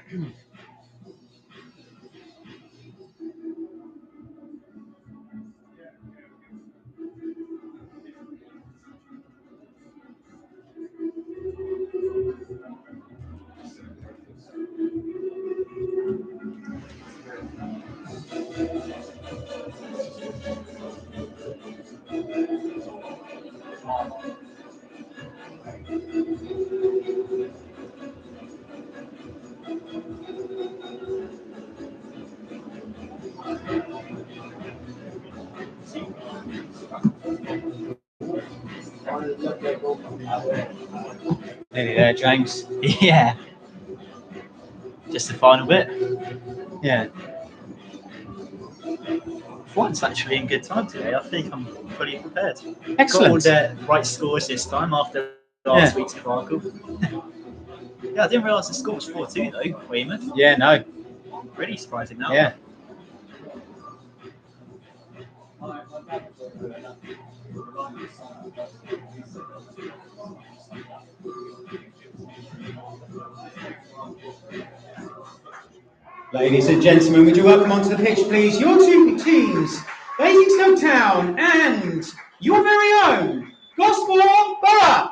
Nearly there, James. Yeah. Just the final bit. Yeah. One's actually in good time today. I think I'm fully prepared. Excellent. Got all the right scores this time after last week's debacle. Yeah, I didn't realise the score was 4-2 though, Weymouth. Yeah, no. Really surprising now. Yeah. Ladies and gentlemen, would you welcome onto the pitch, please, your two teams, Basingstoke Town and your very own Gosport Borough.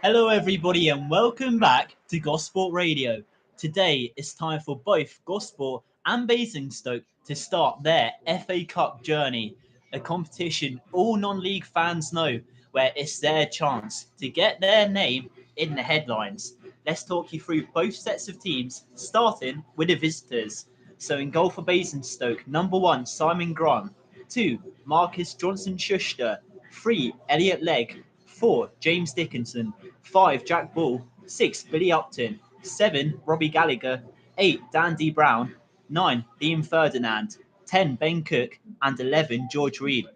Hello everybody and welcome back to Gosport Radio. Today it's time for both Gosport and Basingstoke to start their FA Cup journey, a competition all non-league fans know where it's their chance to get their name in the headlines. Let's talk you through both sets of teams, starting with the visitors. So in goal for Basingstoke, number 1, Simon Grant, 2, Marcus Johnson-Schuster, 3, Elliot Legg, 4, James Dickinson, 5, Jack Ball, 6, Billy Upton, 7, Robbie Gallagher, 8, Dandy Brown, 9, Liam Ferdinand, 10, Ben Cook, and 11, George Reed.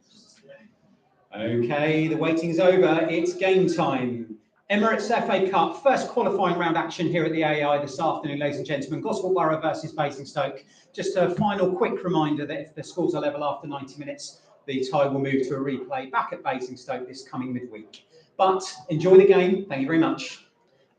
Okay, the waiting's over. It's game time. Emirates FA Cup, first qualifying round action here at the AI this afternoon, ladies and gentlemen. Gosport Borough versus Basingstoke. Just a final quick reminder that if the scores are level after 90 minutes, the tie will move to a replay back at Basingstoke this coming midweek. But enjoy the game. Thank you very much.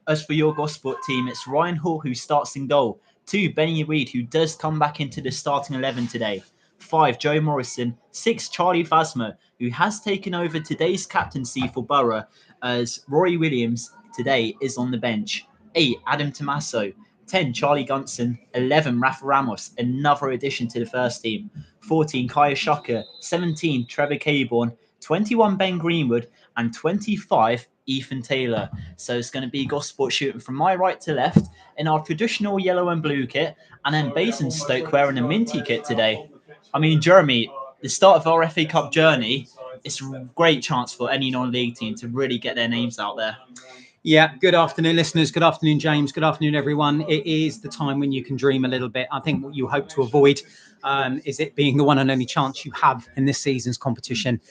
As for your Gosport team, it's Ryan Hall who starts in goal. 2, Benny Reid, who does come back into the starting 11 today. 5, Joe Morrison. 6, Charlie Vasmer, who has taken over today's captaincy for Borough as Rory Williams today is on the bench. 8, Adam Tommaso. 10, Charlie Gunson. 11, Rafa Ramos, another addition to the first team. 14, Kaya Shucker. 17, Trevor Caborn. 21, Ben Greenwood. And 25, Ethan Taylor. So it's going to be Gosport shooting from my right to left in our traditional yellow and blue kit, and then Basingstoke wearing a minty kit today. I mean, Jeremy, the start of our FA Cup journey, it's a great chance for any non-league team to really get their names out there. Yeah, good afternoon, listeners. Good afternoon, James. Good afternoon, everyone. It is the time when you can dream a little bit. I think what you hope to avoid is it being the one and only chance you have in this season's competition.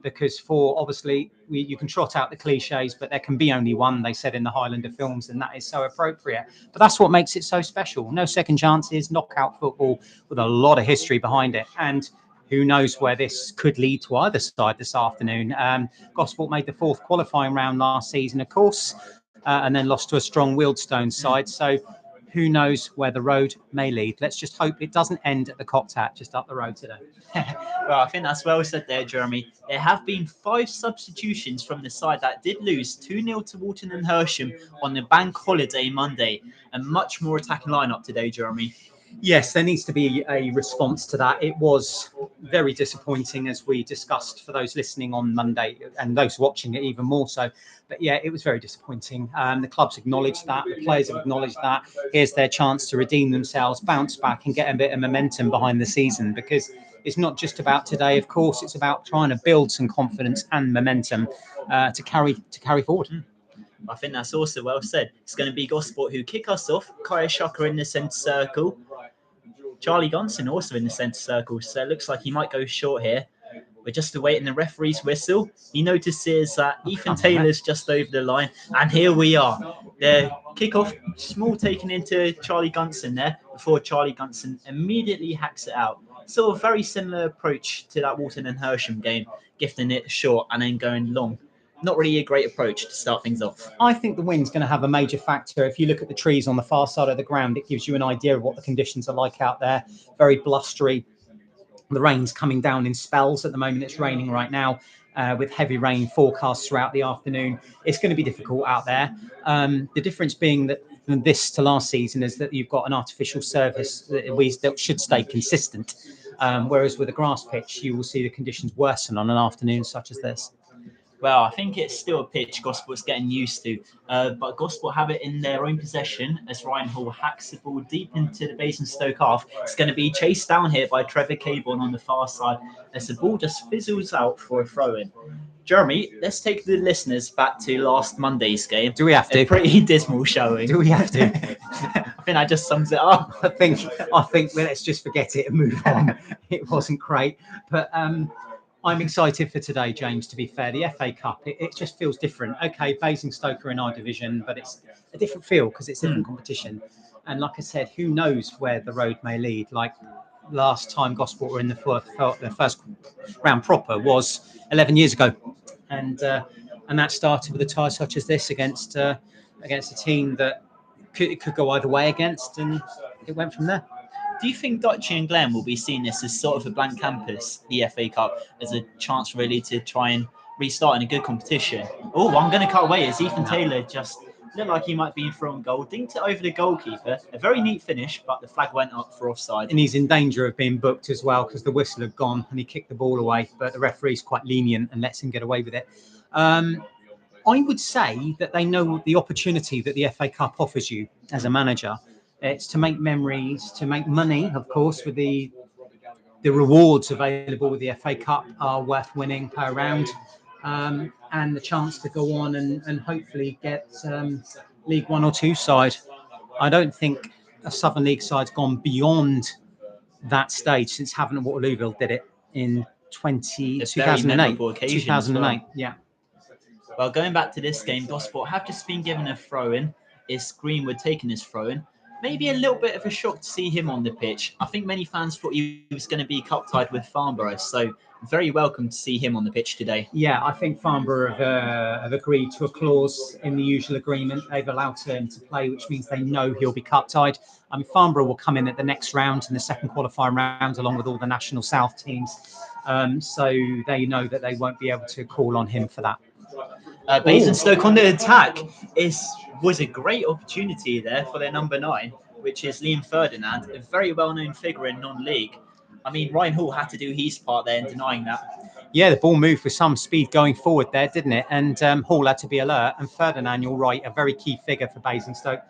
Because for obviously you can trot out the cliches, but there can be only one, they said in the Highlander films, and that is so appropriate. But that's what makes it so special. No second chances, knockout football with a lot of history behind it. And who knows where this could lead to either side this afternoon. Gosport made the 4th qualifying round last season, of course, and then lost to a strong Wealdstone side. So who knows where the road may lead. Let's just hope it doesn't end at the Cocktat just up the road today. Well, I think that's well said there, Jeremy. There have been 5 substitutions from the side that did lose 2-0 to Walton and Hersham on the bank holiday Monday, and much more attacking lineup today, Jeremy. Yes, there needs to be a response to that. It was very disappointing, as we discussed for those listening on Monday and those watching it even more so. But yeah, it was very disappointing. The club's acknowledged that. The players have acknowledged that. Here's their chance to redeem themselves, bounce back and get a bit of momentum behind the season, because it's not just about today, of course. It's about trying to build some confidence and momentum to carry forward. I think that's also well said. It's going to be Gosport who kick us off. Kaya Shucker in the centre circle. Charlie Gunson also in the centre circle. So it looks like he might go short here. We're just awaiting the referee's whistle. He notices that Ethan Taylor's just over the line. And here we are. The kick-off, small taken into Charlie Gunson there before Charlie Gunson immediately hacks it out. Sort of very similar approach to that Walton and Hersham game, gifting it short and then going long. not really a great approach to start things off. I think the wind's going to have a major factor. If you look at the trees on the far side of the ground, it gives you an idea of what the conditions are like out there. Very blustery. The rain's coming down in spells. At the moment, it's raining right now, with heavy rain forecast throughout the afternoon. It's going to be difficult out there. The difference being that from this to last season is that you've got an artificial surface that should stay consistent. Whereas with a grass pitch, you will see the conditions worsen on an afternoon such as this. Well, I think it's still a pitch Gospel's getting used to, but Gospel have it in their own possession as Ryan Hall hacks the ball deep into the Basingstoke half. It's going to be chased down here by Trevor Caborn on the far side as the ball just fizzles out for a throw-in. Jeremy, let's take the listeners back to last Monday's game. Do we have to? A pretty dismal showing. Do we have to? I think that just sums it up. I think well, let's just forget it and move on. It wasn't great, but I'm excited for today, James. To be fair, the FA Cup, it just feels different. Okay, Basingstoke are in our division, but it's a different feel because it's a different competition. And like I said, who knows where the road may lead? Like last time Gosport were in the first round proper was 11 years ago, and that started with a tie such as this against a team that could go either way against, and it went from there. Do you think Dutchy and Glen will be seeing this as sort of a blank canvas, the FA Cup, as a chance really to try and restart in a good competition? Oh, I'm going to cut away as Ethan Taylor just looked like he might be in front goal, dinked it over the goalkeeper. A very neat finish, but the flag went up for offside. And he's in danger of being booked as well because the whistle had gone and he kicked the ball away, but the referee's quite lenient and lets him get away with it. I would say that they know the opportunity that the FA Cup offers you as a manager. It's to make memories, to make money, of course, with the rewards available with the FA Cup are worth winning per round, and the chance to go on and hopefully get League 1 or 2 side. I don't think a Southern League side's gone beyond that stage since Havant and Waterlooville did it in 2008. 2008, yeah. Well, going back to this game, Gosport have just been given a throw-in. It's Greenwood taking his throw-in. Maybe a little bit of a shock to see him on the pitch. I think many fans thought he was going to be cup-tied with Farnborough, so very welcome to see him on the pitch today. Yeah, I think Farnborough have agreed to a clause in the usual agreement. They've allowed him to play, which means they know he'll be cup-tied. I mean, Farnborough will come in at the next round, in the second qualifying round, along with all the National South teams. So they know that they won't be able to call on him for that. Basingstoke on the attack was a great opportunity there for their number 9, which is Liam Ferdinand, a very well-known figure in non-league. I mean, Ryan Hall had to do his part there in denying that. Yeah, the ball moved with some speed going forward there, didn't it? And Hall had to be alert. And Ferdinand, you're right, a very key figure for Basingstoke.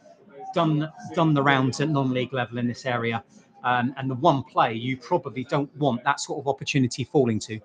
Done the rounds at non-league level in this area. And the one play you probably don't want that sort of opportunity falling to.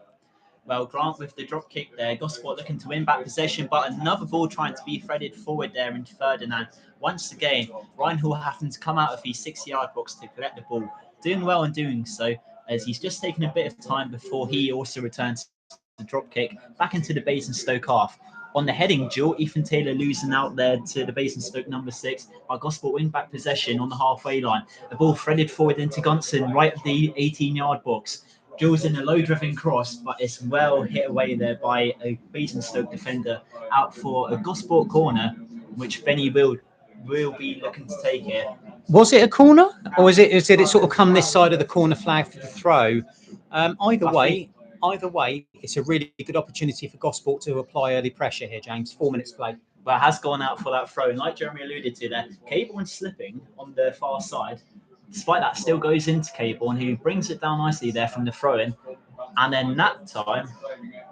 Well, Grant with the drop kick there. Gosport looking to win back possession, but another ball trying to be threaded forward there into Ferdinand. Once again, Ryan Hall having to come out of his 6-yard box to collect the ball. Doing well in doing so, as he's just taken a bit of time before he also returns the drop kick back into the Basingstoke half. On the heading duel, Ethan Taylor losing out there to the Basingstoke number 6, by Gosport win back possession on the halfway line. The ball threaded forward into Gunson right at the 18-yard box. Drills in a low-driven cross, but it's well hit away there by a Basingstoke defender out for a Gosport corner, which Benny will be looking to take here. Was it a corner, or is it sort of come this side of the corner flag for the throw? Either way, it's a really good opportunity for Gosport to apply early pressure here, James. 4 minutes played. But it has gone out for that throw, and like Jeremy alluded to there, Caborn slipping on the far side. Despite that, still goes into Caborn, who brings it down nicely there from the throw-in. And then that time,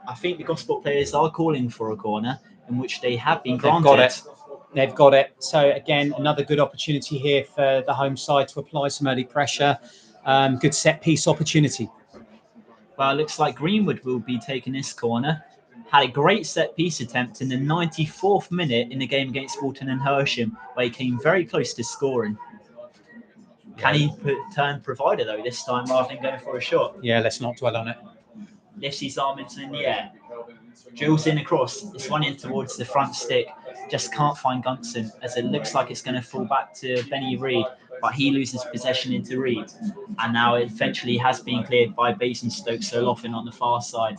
I think the Gosport players are calling for a corner, in which they have been granted. They've got it. So again, another good opportunity here for the home side to apply some early pressure. Good set-piece opportunity. Well, it looks like Greenwood will be taking this corner. Had a great set-piece attempt in the 94th minute in the game against Walton and Hersham, where he came very close to scoring. Can he turn provider, though, this time, rather than going for a shot? Yeah, let's not dwell on it. Lifts his arm into in the air. Drills in across. It's one in towards the front stick. Just can't find Gunson, as it looks like it's going to fall back to Benny Reid, but he loses possession into Reid. And now it eventually has been cleared by Basingstoke, so Loffin on the far side.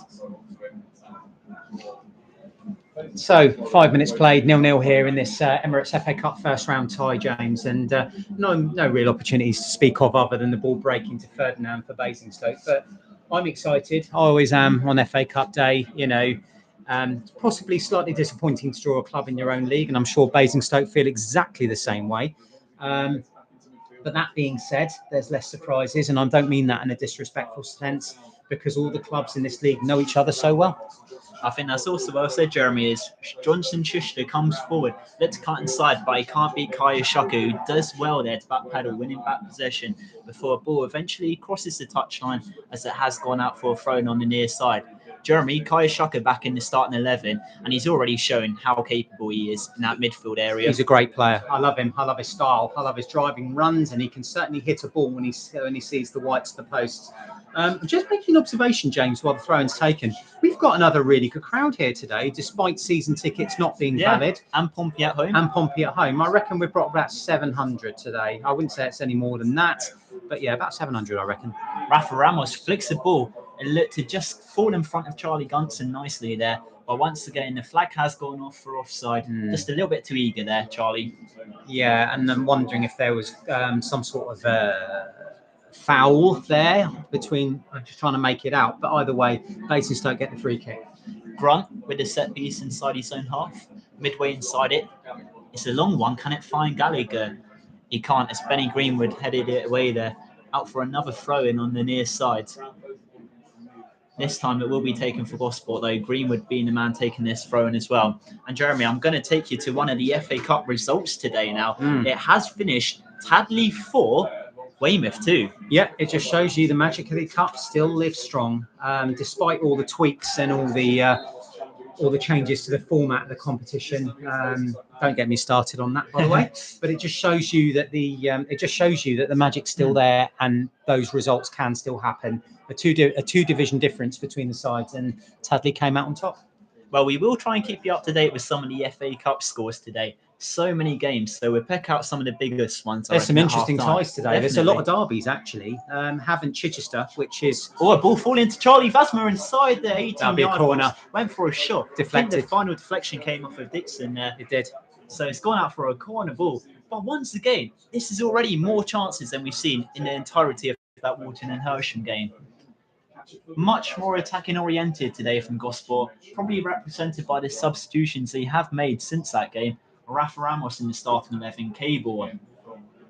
So 5 minutes played, 0-0 here in this Emirates FA Cup first round tie, James, and no real opportunities to speak of other than the ball breaking to Ferdinand for Basingstoke. But I'm excited. I always am on FA Cup day. Possibly slightly disappointing to draw a club in your own league, and I'm sure Basingstoke feel exactly the same way. But that being said, there's less surprises, and I don't mean that in a disrespectful sense, because all the clubs in this league know each other so well. I think that's also well said, Jeremy, is Johnson Schuster comes forward, let's cut inside, but he can't beat Kaya Shaka, who does well there to backpedal, winning back possession before a ball eventually crosses the touchline as it has gone out for a throw on the near side. Jeremy, Kaya Shaka back in the starting 11, and he's already shown how capable he is in that midfield area. He's a great player. I love him. I love his style. I love his driving runs, and he can certainly hit a ball when he sees the whites of the posts. Just making an observation, James, while the throw-in's taken. We've got another really good crowd here today, despite season tickets not being valid. And Pompey at home. I reckon we've brought about 700 today. I wouldn't say it's any more than that, but yeah, about 700, I reckon. Rafa Ramos flicks the ball and looked to just fall in front of Charlie Gunson nicely there. But once again, the flag has gone off for offside. Just a little bit too eager there, Charlie. Yeah, and I'm wondering if there was some sort of foul there between. I'm just trying to make it out. But either way, Basingstoke get the free kick. Grunt with a set piece inside his own half. Midway inside it. It's a long one. Can it find Gallagher? He can't. It's Benny Greenwood headed it away there. Out for another throw-in on the near side. This time it will be taken for Gosport, though. Greenwood being the man taking this throw-in as well. And Jeremy, I'm going to take you to one of the FA Cup results today now. It has finished Tadley 4, Weymouth 2. Yeah, it just shows you the magic of the cup still lives strong, despite all the tweaks and all the changes to the format of the competition. Don't get me started on that, by the way. But it just shows you that the magic's still there, and those results can still happen. A two division difference between the sides, and Tadley came out on top. Well, we will try and keep you up to date with some of the FA Cup scores today. So many games, so we'll pick out some of the biggest ones. There's some interesting ties today. Definitely. There's a lot of derbies, actually. Havant Chichester, which is... Oh, a ball falling to Charlie Vasmer inside the 18-yard corner. box. Went for a shot. Deflected. I think the final deflection came off of Dixon there. It did. So it's gone out for a corner ball. But once again, this is already more chances than we've seen in the entirety of that Walton and Hersham game. Much more attacking oriented today from Gosport, probably represented by the substitutions they have made since that game. Rafa Ramos in the starting 11, Caborn.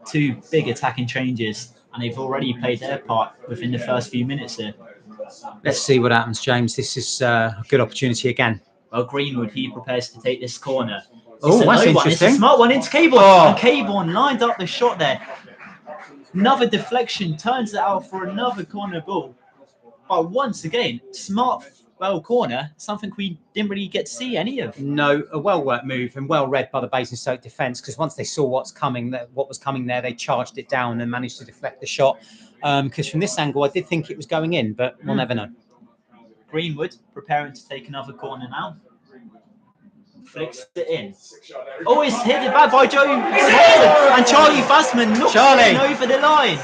Two big attacking changes, and they've already played their part within the first few minutes here. Let's see what happens, James. This is a good opportunity again. Well, Greenwood, he prepares to take this corner. Oh, that's interesting. It's a smart one into Caborn. Oh. And Caborn lined up the shot there. Another deflection turns it out for another corner ball. But once again, smart corner, something we didn't really get to see any of. No, a well-worked move and well read by the Basingstoke defence, because once they saw what was coming there, they charged it down and managed to deflect the shot. Because from this angle, I did think it was going in, but we'll never know. Greenwood preparing to take another corner now. Flicks it in. Oh, it's hit it back by Joe and Charlie Vasman knocks it over the line.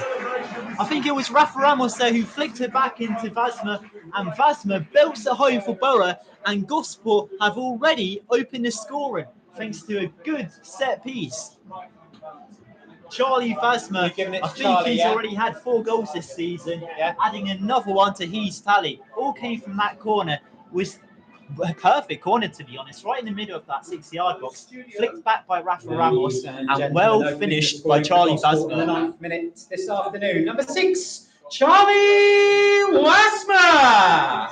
I think it was Rafa Ramos there who flicked it back into Vasma, and Vasma belts it home for Boa, and Gosport have already opened the scoring thanks to a good set piece. Charlie Vasma, I think he's already had 4 goals this season, adding another one to his tally. All came from that corner. Was a perfect corner, to be honest, right in the middle of that 6-yard box, flicked back by Rafa Ramos, and well finished by Charlie Vasma. In the 9th minute this afternoon, number 6, Charlie Vasma.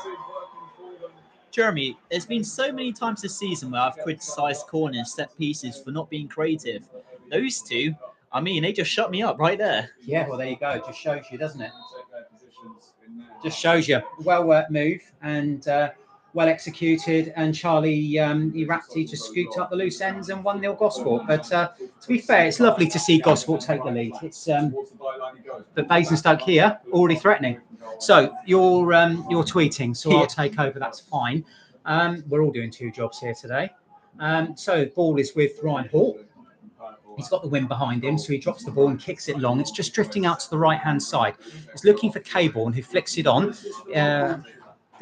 Jeremy, there's been so many times this season where I've criticised corners, set pieces for not being creative. Those two, I mean, they just shut me up right there. Yeah, well, there you go. It just shows you, doesn't it? Just shows you. Well-worked move, and well executed, and Charlie he just scooped up the loose ends and 1-0 Gosport. But to be fair, it's lovely to see Gosport take the lead. It's but Basingstoke here already threatening. So you're tweeting, so I'll take over. That's fine. We're all doing 2 jobs here today. So the ball is with Ryan Hall. He's got the wind behind him, so he drops the ball and kicks it long. It's just drifting out to the right-hand side. He's looking for Caborn, who flicks it on.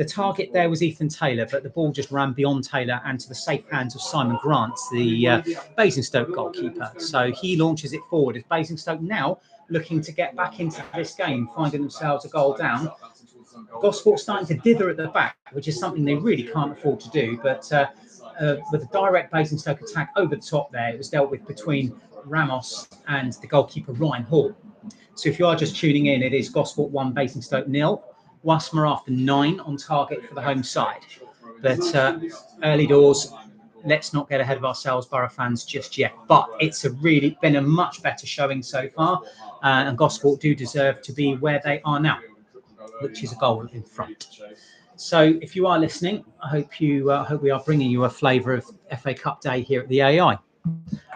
The target there was Ethan Taylor, but the ball just ran beyond Taylor and to the safe hands of Simon Grant, the Basingstoke goalkeeper. So he launches it forward as Basingstoke now looking to get back into this game, finding themselves a goal down. Gosport starting to dither at the back, which is something they really can't afford to do. But with a direct Basingstoke attack over the top there, it was dealt with between Ramos and the goalkeeper Ryan Hall. So if you are just tuning in, it is Gosport 1, Basingstoke 0. Wasmer after 9 on target for the home side. But early doors, let's not get ahead of ourselves, Borough fans, just yet. But it's really been a much better showing so far. And Gosport do deserve to be where they are now, which is a goal in front. So if you are listening, I hope we are bringing you a flavour of FA Cup Day here at the AI.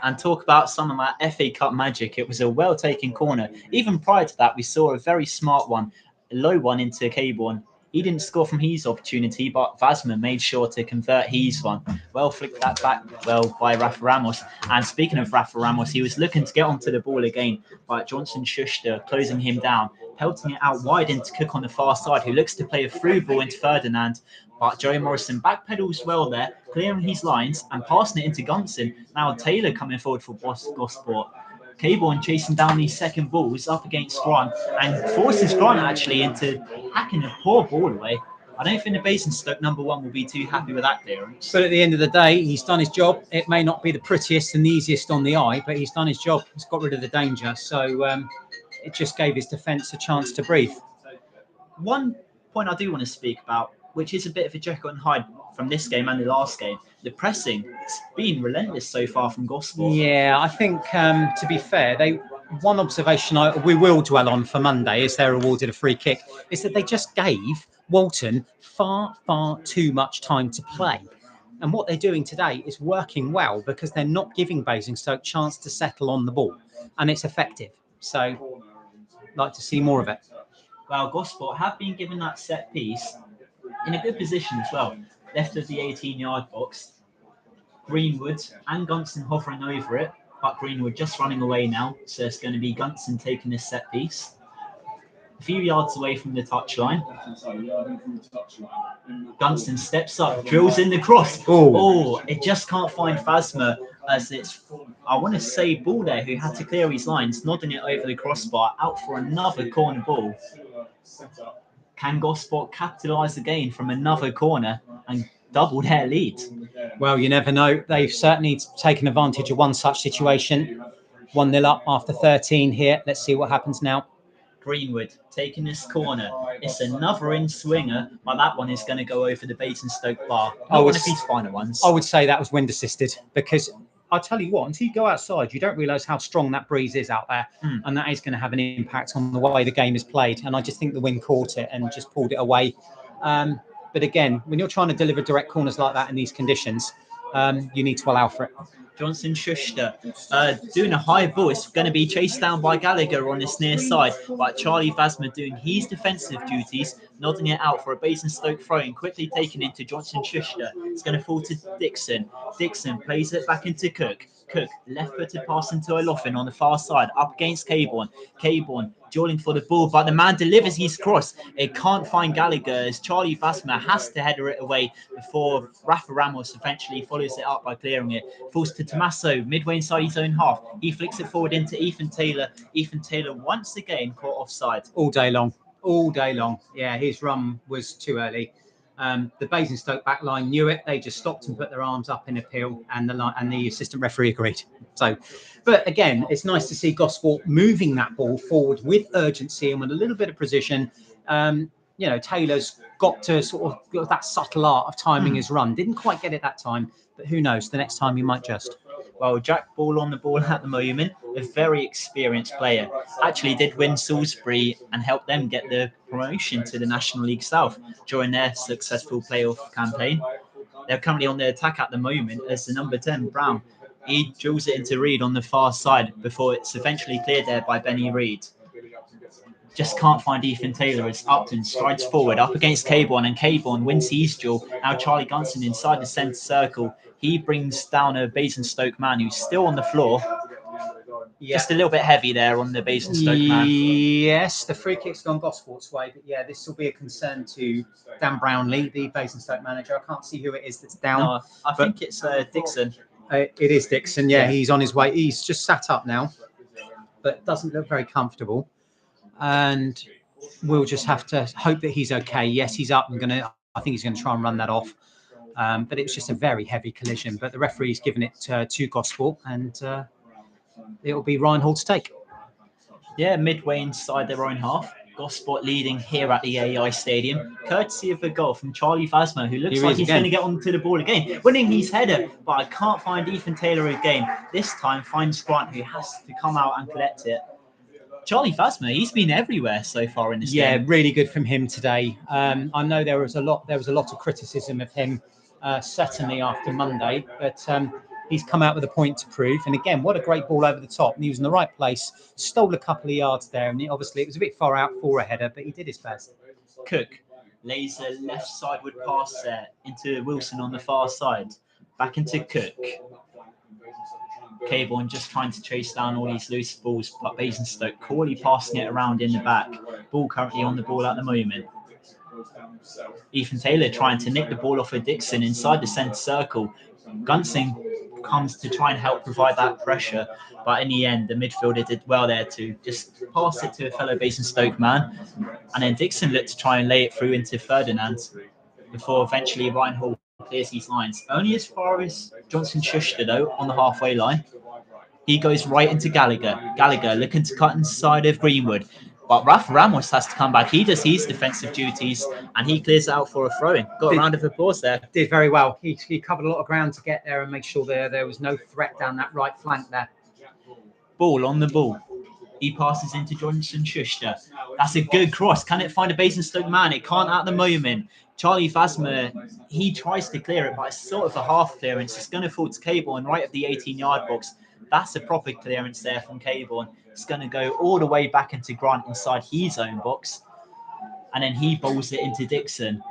And talk about some of that FA Cup magic. It was a well-taken corner. Even prior to that, we saw a very smart one, a low one into Caborn. He didn't score from his opportunity, but Vasma made sure to convert his one. Well flicked that back well by Rafa Ramos. And speaking of Rafa Ramos, he was looking to get onto the ball again, but Johnson Schuster closing him down, pelting it out wide into Cook on the far side, who looks to play a through ball into Ferdinand. But Joey Morrison backpedals well there, clearing his lines and passing it into Gunson. Now Taylor coming forward for Gosport. Caborn chasing down these second balls up against Grant and forces Grant actually into hacking a poor ball away. I don't think the Basingstoke number 1 will be too happy with that clearance. But at the end of the day, he's done his job. It may not be the prettiest and the easiest on the eye, but he's done his job. He's got rid of the danger. So it just gave his defence a chance to breathe. One point I do want to speak about, which is a bit of a Jekyll and Hyde from this game and the last game, the pressing. It's been relentless so far from Gosport. Yeah, I think, to be fair, one observation we will dwell on for Monday is they're awarded a free kick, is that they just gave Walton far, far too much time to play. And what they're doing today is working well because they're not giving Basingstoke chance to settle on the ball. And it's effective. So I'd like to see more of it. Well, Gosport have been given that set piece in a good position as well. Left of the 18-yard box. Greenwood and Gunson hovering over it, but Greenwood just running away now. So it's going to be Gunson taking this set piece. A few yards away from the touchline. Gunson steps up, drills in the cross. Oh, it just can't find Phasma as it's, I want to say, Ball there who had to clear his lines, nodding it over the crossbar, out for another corner ball. Can Gosport capitalise again from another corner and double their lead? Well, you never know. They've certainly taken advantage of one such situation. 1-0 up after 13 here. Let's see what happens now. Greenwood taking this corner. It's another in-swinger, but that one is going to go over the Basingstoke bar. Not one of his final ones. I would say that was wind assisted because I'll tell you what, until you go outside, you don't realise how strong that breeze is out there. And that is going to have an impact on the way the game is played. And I just think the wind caught it and just pulled it away. But again, when you're trying to deliver direct corners like that in these conditions, you need to allow for it. Johnson Schuster doing a high ball. It's going to be chased down by Gallagher on this near side, but Charlie Vasma doing his defensive duties, nodding it out for a Basingstoke throw and quickly taken into Johnson Schuster. It's going to fall to Dixon. Dixon plays it back into Cook. Cook, left-footed pass into Olofin on the far side, up against Caborn. Caborn dueling for the ball, but the man delivers his cross. It can't find Gallagher as Charlie Vasma has to header it away before Rafa Ramos eventually follows it up by clearing it. Falls to Tommaso, midway inside his own half. He flicks it forward into Ethan Taylor. Ethan Taylor once again caught offside. All day long. Yeah, his run was too early. The Basingstoke back line knew it. They just stopped and put their arms up in appeal, and the assistant referee agreed. So, but again, it's nice to see Gosport moving that ball forward with urgency and with a little bit of precision. Taylor's got to sort of got that subtle art of timing his run. Didn't quite get it that time, but who knows? The next time you might just. Well, Jack Ball on the ball at the moment, a very experienced player. Actually did win Salisbury and help them get the promotion to the National League South during their successful playoff campaign. They're currently on the attack at the moment as the number 10, Brown. He drills it into Reed on the far side before it's eventually cleared there by Benny Reed. Just can't find Ethan Taylor as Upton strides forward up against Caborn, and Caborn wins his duel. Now Charlie Gunson inside the centre circle. He brings down a Basingstoke man who's still on the floor. Just a little bit heavy there on the Basingstoke man. Yes, the free kick's gone Gosport's way, but yeah, this will be a concern to Dan Brownlee, the Basingstoke manager. I can't see who it is that's down. No, I think it's Dixon. It is Dixon, yeah, Yeah. he's on his way. He's just sat up now, but doesn't look very comfortable. And we'll just have to hope that he's okay. Yes, he's up and I think he's going to try and run that off. But it was just a very heavy collision. But the referee's given it to Gosport, and it'll be Ryan Hall to take. Yeah, midway inside their own half. Gosport leading here at the AI Stadium, courtesy of a goal from Charlie Vasmer, who looks like he's going to get onto the ball again, winning his header, but I can't find Ethan Taylor again. This time finds Grant, who has to come out and collect it. Charlie Vasmer, he's been everywhere so far in this game. Yeah, really good from him today. I know there was a lot of criticism of him, certainly after Monday, but he's come out with a point to prove. And again, what a great ball over the top. And he was in the right place, stole a couple of yards there. And obviously it was a bit far out for a header, but he did his best. Cook lays a left sideward pass there into Wilson on the far side. Back into Cook. Caborn just trying to chase down all these loose balls, but Basingstoke coolly passing it around in the back. Ball currently on the ball at the moment. Ethan Taylor trying to nick the ball off of Dixon inside the centre circle. Gunsing comes to try and help provide that pressure, but in the end, the midfielder did well there to just pass it to a fellow Basingstoke man, and then Dixon looked to try and lay it through into Ferdinand before eventually Ryan Hall clears his lines. Only as far as Johnson Schuster, though, on the halfway line. He goes right into Gallagher. Gallagher looking to cut inside of Greenwood. But Rafa Ramos has to come back. He does his defensive duties, and he clears it out for a throw-in. Got a round of applause there. Did very well. He covered a lot of ground to get there and make sure there was no threat down that right flank there. Ball on the ball. He passes into Johnson Schuster. That's a good cross. Can it find a Basingstoke man? It can't at the moment. Charlie Vasmer, he tries to clear it, but it's sort of a half clearance. It's going to fall to Caborn right at the 18-yard box. That's a proper clearance there from Caborn. It's going to go all the way back into Grant inside his own box. And then he bowls it into Dixon.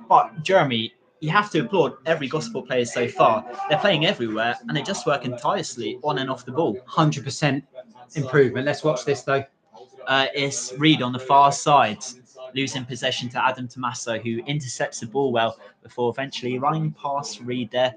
But, Jeremy, you have to applaud every Gosport player so far. They're playing everywhere, and they're just working tirelessly on and off the ball. 100% improvement. Let's watch this, though. It's Reed on the far side, losing possession to Adam Tommaso, who intercepts the ball well before eventually running past Reed there.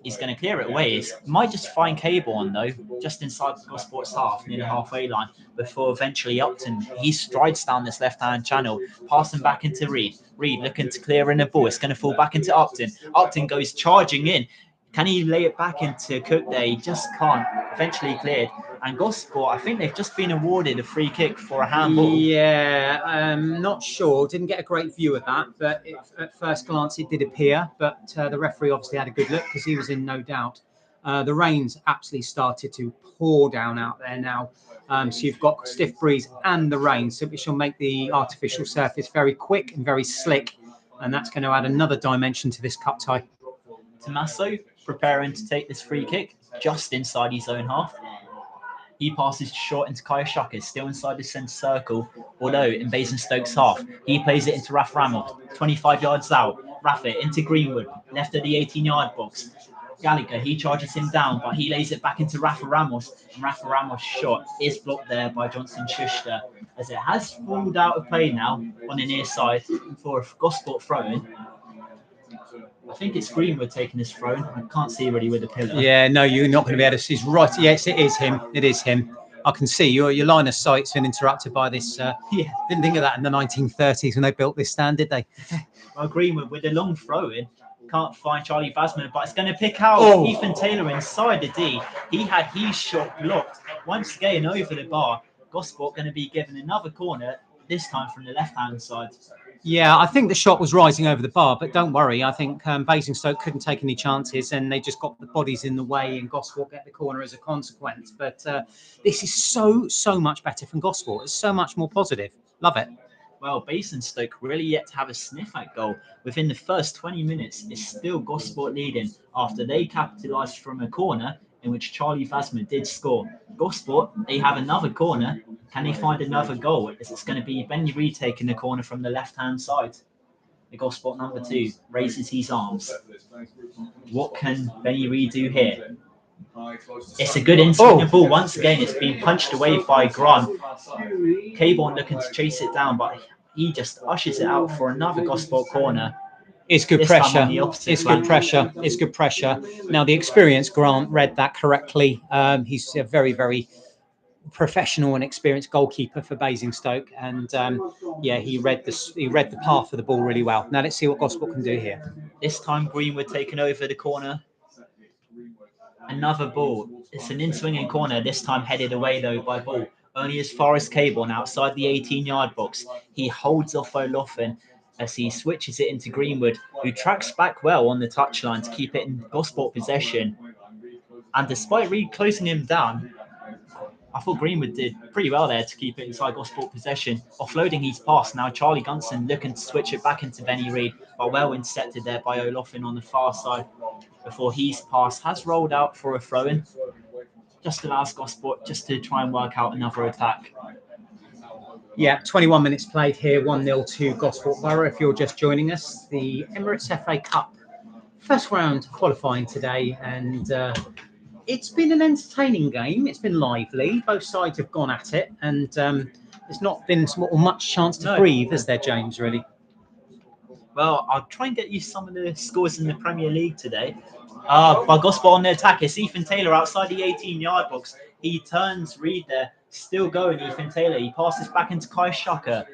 He's going to clear it away. He might just find Caborn, though, just inside Gosport's half, near the halfway line, before eventually Upton, he strides down this left-hand channel, passing back into Reed. Reed looking to clear in the ball. It's going to fall back into Upton. Upton goes charging in. Can he lay it back into Cook there? He just can't. Eventually cleared. And Gosport, I think they've just been awarded a free kick for a handball. Yeah, not sure. Didn't get a great view of that, but at first glance it did appear. But the referee obviously had a good look because he was in no doubt. The rain's absolutely started to pour down out there now. So you've got stiff breeze and the rain, so it shall make the artificial surface very quick and very slick. And that's going to add another dimension to this cup tie. Tommaso preparing to take this free kick just inside his own half. He passes short into Kaya Shaka, still inside the centre circle, although in Basingstoke's half. He plays it into Rafa Ramos, 25 yards out. Rafa into Greenwood, left of the 18-yard box. Gallagher, he charges him down, but he lays it back into Rafa Ramos. And Rafa Ramos' shot is blocked there by Johnson Schuster, as it has fallen out of play now on the near side for a Gosport throw-in. I think it's Greenwood taking this throw. I can't see really with the pillar. Yeah, no, you're not going to be able to see. Right, yes, it is him. It is him. I can see your line of sight's been interrupted by this. Didn't think of that in the 1930s when they built this stand, did they? Well, Greenwood with a long throw-in. Can't find Charlie Vasman, but it's going to pick out Ethan Taylor inside the D. He had his shot blocked. Once again, over the bar. Gosport going to be given another corner, this time from the left-hand side. Yeah, I think the shot was rising over the bar, but don't worry. I think Basingstoke couldn't take any chances and they just got the bodies in the way and Gosport get the corner as a consequence. But this is so much better from Gosport. It's so much more positive. Love it. Well, Basingstoke really yet to have a sniff at goal. Within the first 20 minutes, it's still Gosport leading after they capitalised from a corner in which Charlie Vasman did score. Gosport, they have another corner. Can they find another goal? It's going to be Benny Reid taking the corner from the left-hand side. The Gosport number 2 raises his arms. What can Benny Reid do here? It's a good in-swinging ball. Once again, it's been punched away by Grant. Caborn looking to chase it down, but he just ushers it out for another Gosport corner. It's good pressure. It's good pressure. It's good pressure. Now, the experienced Grant read that correctly. He's a very, very professional and experienced goalkeeper for Basingstoke, and he read the path of the ball really well. Now let's see what Gosport can do here. This time, Greenwood taking over the corner. Another ball. It's an in-swinging corner. This time headed away though by Ball. Only as far as Caborn outside the 18-yard box. He holds off O'Loughlin as he switches it into Greenwood, who tracks back well on the touchline to keep it in Gosport possession. And despite Reed closing him down, I thought Greenwood did pretty well there to keep it inside Gosport possession. Offloading his pass. Now Charlie Gunson looking to switch it back into Benny Reed, but well intercepted there by O'Loughlin on the far side before his pass has rolled out for a throw-in. Just allows Gosport just to try and work out another attack. Yeah, 21 minutes played here, 1-0 to Gosport Borough. If you're just joining us, the Emirates FA Cup first round qualifying today, and it's been an entertaining game. It's been lively. Both sides have gone at it, and there's not been much chance to breathe, has there, James, really? Well, I'll try and get you some of the scores in the Premier League today. By Gosport on the attack, it's Ethan Taylor outside the 18-yard box. He turns Reed there, still going, Ethan Taylor. He passes back into Kai Shucker,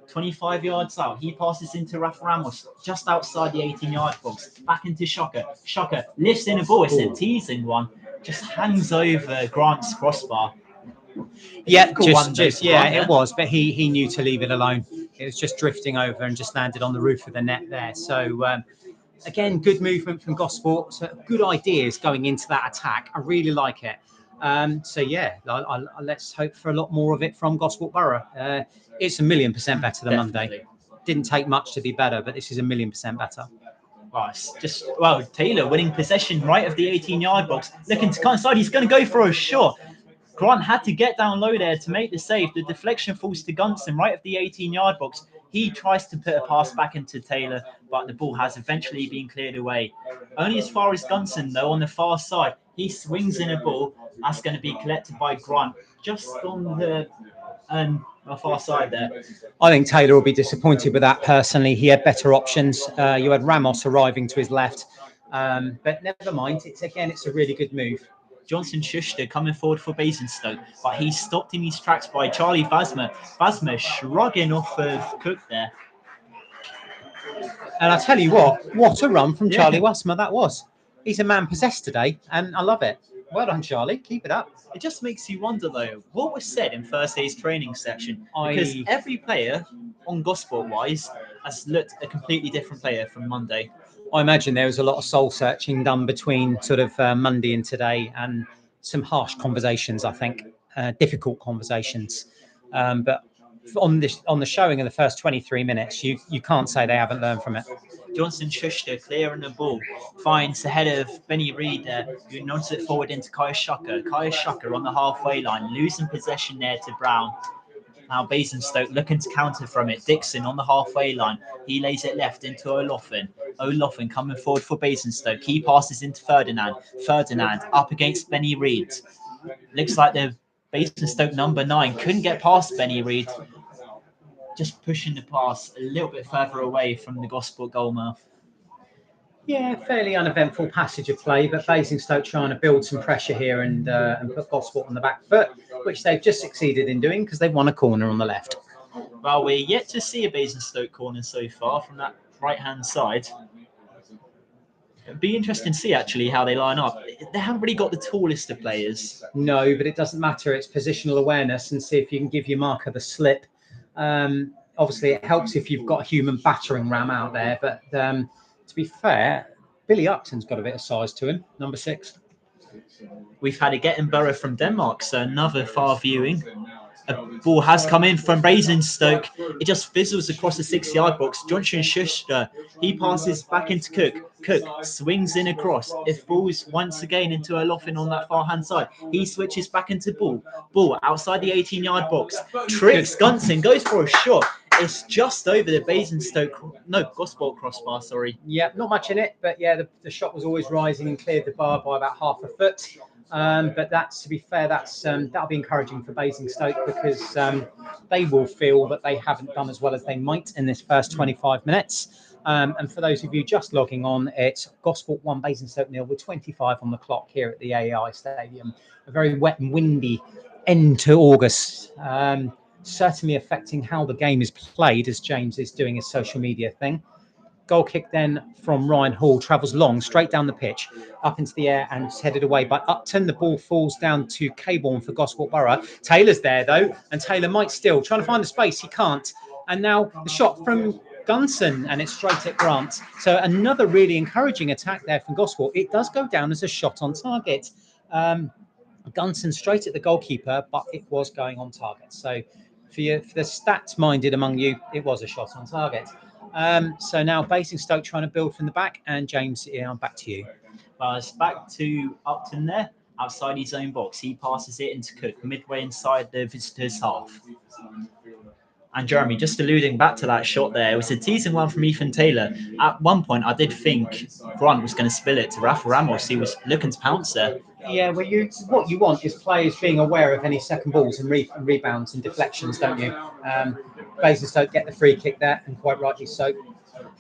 25 yards out. He passes into Rafa Ramos, just outside the 18-yard box. Back into Shucker. Shucker lifts in a ball. It's a teasing one. Just hangs over Grant's crossbar. Yeah, it was, but he knew to leave it alone. It was just drifting over and just landed on the roof of the net there. So, again, good movement from Gosport. So good ideas going into that attack. I really like it. Let's hope for a lot more of it from Gosport Borough. It's 1,000,000% better than Monday. Didn't take much to be better, but this is 1,000,000% better. Taylor winning possession right of the 18-yard box. Looking to cut inside. He's going to go for a shot. Grant had to get down low there to make the save. The deflection falls to Gunson right of the 18-yard box. He tries to put a pass back into Taylor, but the ball has eventually been cleared away. Only as far as Gunson, though, on the far side. He swings in a ball. That's going to be collected by Grant just on the far side there. I think Taylor will be disappointed with that personally. He had better options. You had Ramos arriving to his left. But never mind. It's a really good move. Johnson Schuster coming forward for Basingstoke, but he's stopped in his tracks by Charlie Vasmer. Vasmer shrugging off of Cook there. And I tell you what a run from Charlie Vasmer that was. He's a man possessed today, and I love it. Well done, Charlie. Keep it up. It just makes you wonder, though, what was said in first day's training section? Because every player, on Gosport-wise, has looked a completely different player from Monday. I imagine there was a lot of soul searching done between sort of Monday and today, and some harsh conversations, I think, difficult conversations. But on the showing of the first 23 minutes, you can't say they haven't learned from it. Johnson Schuster clearing the ball, finds the head of Benny Reed there, who nods it forward into Kai Shucker. Kai Shucker on the halfway line, losing possession there to Brown. Now Basingstoke looking to counter from it. Dixon on the halfway line. He lays it left into O'Loughlin. O'Loughlin coming forward for Basingstoke. He passes into Ferdinand. Ferdinand up against Benny Reed. Looks like the Basingstoke number 9 couldn't get past Benny Reed. Just pushing the pass a little bit further away from the Gosport goalmouth. Yeah, fairly uneventful passage of play, but Basingstoke trying to build some pressure here and put Gosport on the back foot, which they've just succeeded in doing because they've won a corner on the left. Well, we're yet to see a Basingstoke corner so far from that right-hand side. It'd be interesting to see actually how they line up. They haven't really got the tallest of players. No, but it doesn't matter. It's positional awareness and see if you can give your marker the slip. Obviously, it helps if you've got a human battering ram out there, but to be fair, Billy Upton's got a bit of size to him, number 6. We've had a Gettinborough from Denmark, so another far viewing. A ball has come in from Basingstoke. It just fizzles across the 6-yard box. Johnson Schuster, he passes back into Cook. Cook swings in across. It falls once again into O'Loughlin on that far-hand side. He switches back into Ball. Ball outside the 18-yard box. Tricks Gunson, goes for a shot. It's just over the Gosport crossbar, sorry. Yeah, not much in it, but yeah, the shot was always rising and cleared the bar by about half a foot. But that's, to be fair, that'll be encouraging for Basingstoke because they will feel that they haven't done as well as they might in this first 25 minutes. And for those of you just logging on, it's Gosport 1, Basingstoke 0 with 25 on the clock here at the AEI Stadium. A very wet and windy end to August. Certainly affecting how the game is played as James is doing his social media thing. Goal kick then from Ryan Hall, travels long, straight down the pitch, up into the air and headed away by Upton. The ball falls down to Caborn for Gosport Borough. Taylor's there though, and Taylor might still, trying to find the space, he can't. And now the shot from Gunson, and it's straight at Grant. So another really encouraging attack there from Gosport. It does go down as a shot on target. Gunson straight at the goalkeeper, but it was going on target. So for the stats minded among you, it was a shot on target. So now Basingstoke trying to build from the back, and James, I'm back to you. Well, it's back to Upton there, outside his own box. He passes it into Cook, midway inside the visitors' half. And Jeremy, just alluding back to that shot there, it was a teasing one from Ethan Taylor. At one point, I did think Grant was going to spill it to Rafa Ramos. He was looking to pounce there. Yeah, well, what you want is players being aware of any second balls and rebounds and deflections, don't you? Basingstoke get the free kick there, and quite rightly so.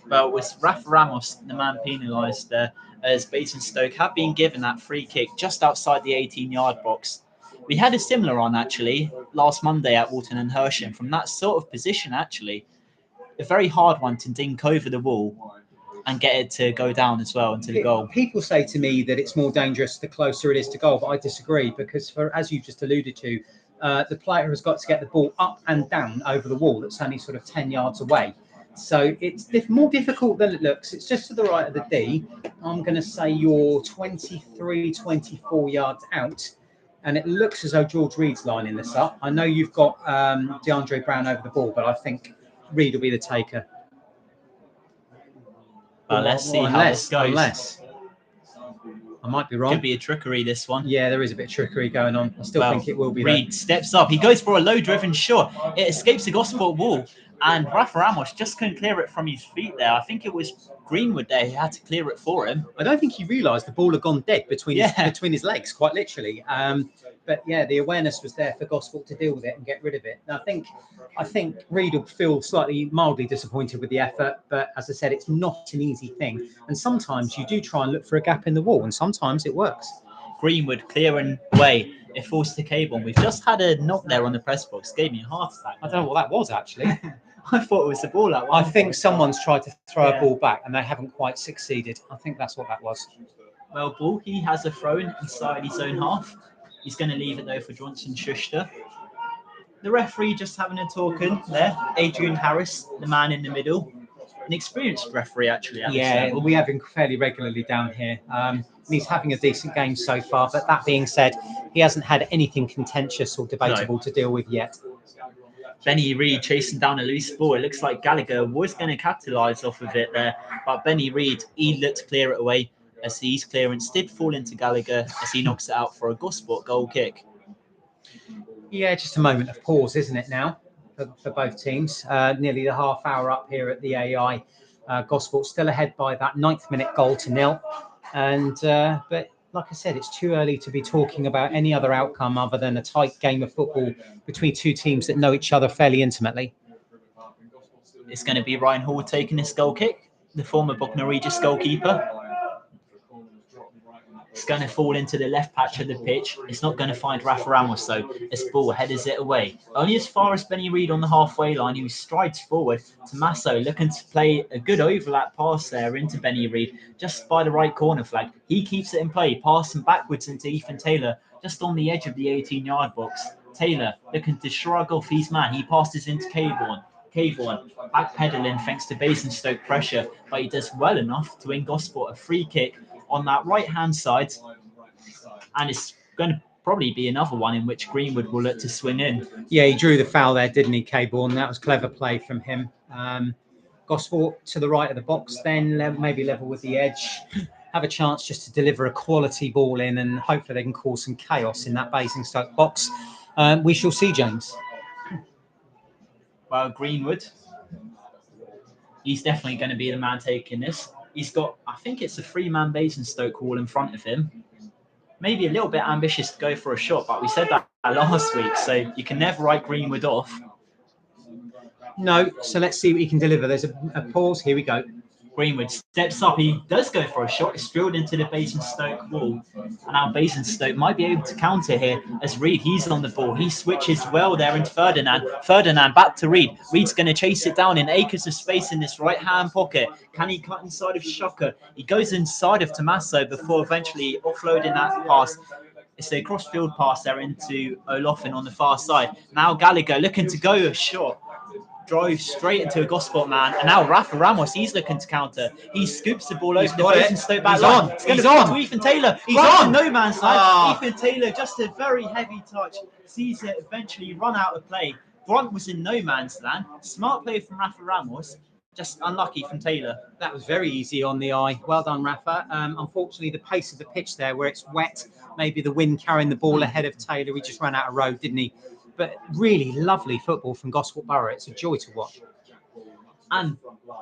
Well, it was Rafa Ramos, the man penalised there, as Basingstoke have been given that free kick just outside the 18-yard box. We had a similar one, actually, last Monday at Walton and Hersham. From that sort of position, actually, a very hard one to dink over the wall and get it to go down as well into the goal. People say to me that it's more dangerous the closer it is to goal, but I disagree because, as you just alluded to, the player has got to get the ball up and down over the wall that's only sort of 10 yards away. So it's more difficult than it looks. It's just to the right of the D. I'm going to say you're 23, 24 yards out. And it looks as though George Reed's lining this up. I know you've got DeAndre Brown over the ball, but I think Reed will be the taker. Let's see how this goes. Unless I might be wrong. Could be a trickery, this one. Yeah, there is a bit of trickery going on. I still think it will be. Reed steps up. He goes for a low-driven shot. It escapes the Gosport wall. And Rafa Ramos just couldn't clear it from his feet there. I think it was Greenwood there who had to clear it for him. I don't think he realised the ball had gone dead between his legs, quite literally. But yeah, the awareness was there for Gosport to deal with it and get rid of it. And I think Reed will feel mildly disappointed with the effort. But as I said, it's not an easy thing. And sometimes you do try and look for a gap in the wall, and sometimes it works. Greenwood clearing away. It falls to Caborn. We've just had a knock there on the press box. Gave me a heart attack. I don't know what that was, actually. I thought it was the ball at one I think someone's tried to throw a ball back and they haven't quite succeeded. I think that's what that was. Well, ball, he has a throw inside his own half. He's going to leave it though for Johnson Schuster. The referee just having a talking there. Adrian Harris, the man in the middle. An experienced referee, actually. Yeah, we have him fairly regularly down here. And he's having a decent game so far. But that being said, he hasn't had anything contentious or debatable to deal with yet. Benny Reed chasing down a loose ball. It looks like Gallagher was going to capitalise off of it there. But Benny Reed, he looked to clear it away as his clearance did fall into Gallagher as he knocks it out for a Gosport goal kick. Yeah, just a moment of pause, isn't it now, for both teams? Nearly the half hour up here at the AEI. Gosport still ahead by that 9th minute goal to 0. And but like I said, it's too early to be talking about any other outcome other than a tight game of football between two teams that know each other fairly intimately. It's going to be Ryan Hall taking this goal kick, the former Bognor Regis goalkeeper. It's going to fall into the left patch of the pitch. It's not going to find Rafa Ramos, though. This ball headers it away. Only as far as Benny Reed on the halfway line. He strides forward to Masso, looking to play a good overlap pass there into Benny Reed, just by the right corner flag. He keeps it in play, passing backwards into Ethan Taylor, just on the edge of the 18-yard box. Taylor looking to shrug off his man. He passes into Caborn. Caborn backpedaling thanks to Basingstoke pressure, but he does well enough to win Gosport a free kick on that right-hand side, and it's going to probably be another one in which Greenwood will look to swing in. Yeah, he drew the foul there, didn't he, Caborn? That was clever play from him. Gosport to the right of the box, then maybe level with the edge, have a chance just to deliver a quality ball in, and hopefully they can cause some chaos in that Basingstoke box. We shall see, James. Well, Greenwood, he's definitely going to be the man taking this. He's got, I think it's a 3-man Basingstoke wall in front of him. maybe a little bit ambitious to go for a shot, but we said that last week, so you can never write Greenwood off. No, so let's see what he can deliver. There's a pause. Here we go. Greenwood steps up. He does go for a shot. It's drilled into the Basingstoke wall. And now Basingstoke might be able to counter here as Reed, he's on the ball. He switches well there into Ferdinand. Ferdinand back to Reed. Reed's going to chase it down in acres of space in this right-hand pocket. Can he cut inside of Shocker? He goes inside of Tommaso before eventually offloading that pass. It's a cross-field pass there into Olofin on the far side. Now Gallagher looking to go a shot. Drives straight into a Gosport man, and now Rafa Ramos, he's looking to counter. He scoops the ball over the Basingstoke back line. It's going to fall to Ethan Taylor. He's on no man's land. Ethan Taylor, just a very heavy touch, sees it eventually run out of play. Brunt was in no man's land. Smart play from Rafa Ramos, just unlucky from Taylor. That was very easy on the eye. Well done, Rafa. Unfortunately, the pace of the pitch there, where it's wet, maybe the wind carrying the ball ahead of Taylor, he just ran out of road, didn't he? But really lovely football from Gosport Borough. It's a joy to watch. And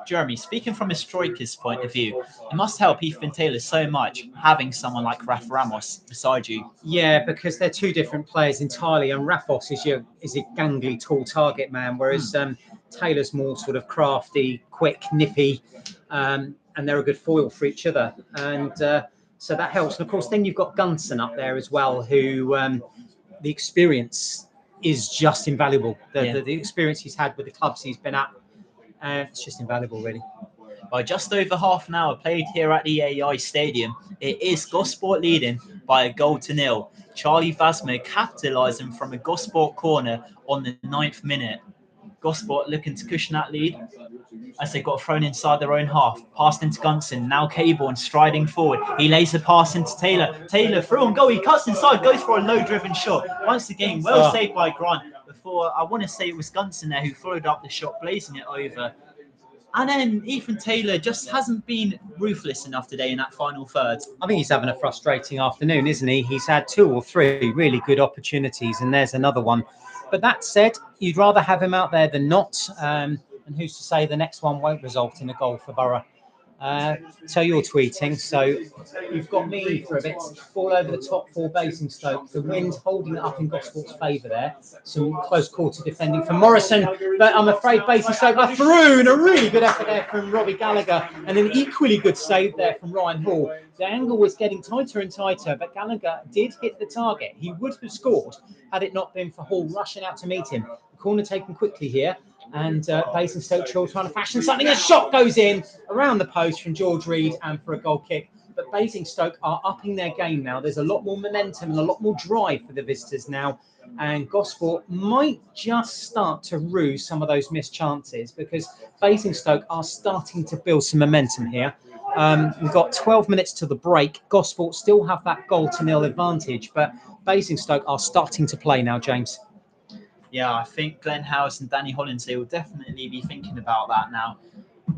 Jeremy, speaking from a striker's point of view, it must help Ethan Taylor so much having someone like Rafa Ramos beside you. Yeah, because they're two different players entirely. And Rafos is a gangly, tall target man, whereas Taylor's more sort of crafty, quick, nippy, and they're a good foil for each other. And so that helps. And of course, then you've got Gunson up there as well, who the experience is just invaluable. The experience he's had with the clubs he's been at, it's just invaluable, really. By just over half an hour played here at the AEI Stadium, it is Gosport leading by 1-0. Charlie Vasmer capitalising from a Gosport corner on the 9th minute. Gosport looking to cushion that lead as they got thrown inside their own half. Passed into Gunson. Now Caborn striding forward. He lays the pass into Taylor. Taylor through and go. He cuts inside, goes for a low-driven shot. Once again, well saved by Grant. Before, I want to say it was Gunson there who followed up the shot, blazing it over. And then Ethan Taylor just hasn't been ruthless enough today in that final third. I think he's having a frustrating afternoon, isn't he? He's had 2 or 3 really good opportunities, and there's another one. But that said, you'd rather have him out there than not. And who's to say the next one won't result in a goal for Borough? So you're tweeting. So you've got me for a bit. Ball over the top for Basingstoke. The wind holding it up in Gosport's favour there. Some close quarter defending from Morrison. But I'm afraid Basingstoke are through. And a really good effort there from Robbie Gallagher. And an equally good save there from Ryan Hall. The angle was getting tighter and tighter, but Gallagher did hit the target. He would have scored had it not been for Hall rushing out to meet him. The corner taken quickly here. And Basingstoke trying to fashion something. A shot goes in around the post from George Reed and for a goal kick. But Basingstoke are upping their game now. There's a lot more momentum and a lot more drive for the visitors now. And Gosport might just start to rue some of those missed chances because Basingstoke are starting to build some momentum here. We've got 12 minutes to the break. Gosport still have that 0-0 advantage, but Basingstoke are starting to play now, James. Yeah, I think Glenn Howes and Danny Hollins, they will definitely be thinking about that now.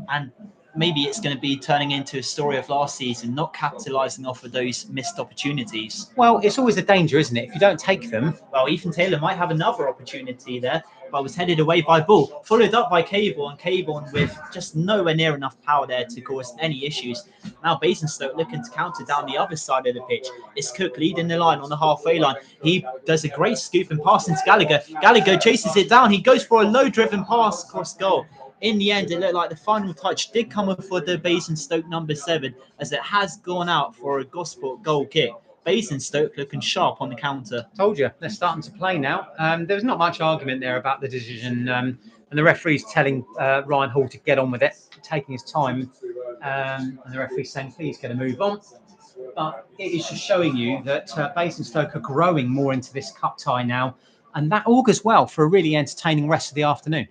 And maybe it's going to be turning into a story of last season, not capitalising off of those missed opportunities. Well, it's always a danger, isn't it? If you don't take them. Well, Ethan Taylor might have another opportunity there, but was headed away by Bull. Followed up by Caborn. Caborn with just nowhere near enough power there to cause any issues. Now Basingstoke looking to counter down the other side of the pitch. It's Cook leading the line on the halfway line. He does a great scoop and pass into Gallagher. Gallagher chases it down. He goes for a low-driven pass across goal. In the end, it looked like the final touch did come up for the Basingstoke number 7, as it has gone out for a Gosport goal kick. Basingstoke looking sharp on the counter. Told you, they're starting to play now. There was not much argument there about the decision. And the referee's telling Ryan Hall to get on with it, taking his time. And the referee's saying, please get a move on. But it is just showing you that Basingstoke are growing more into this cup tie now. And that augurs well for a really entertaining rest of the afternoon.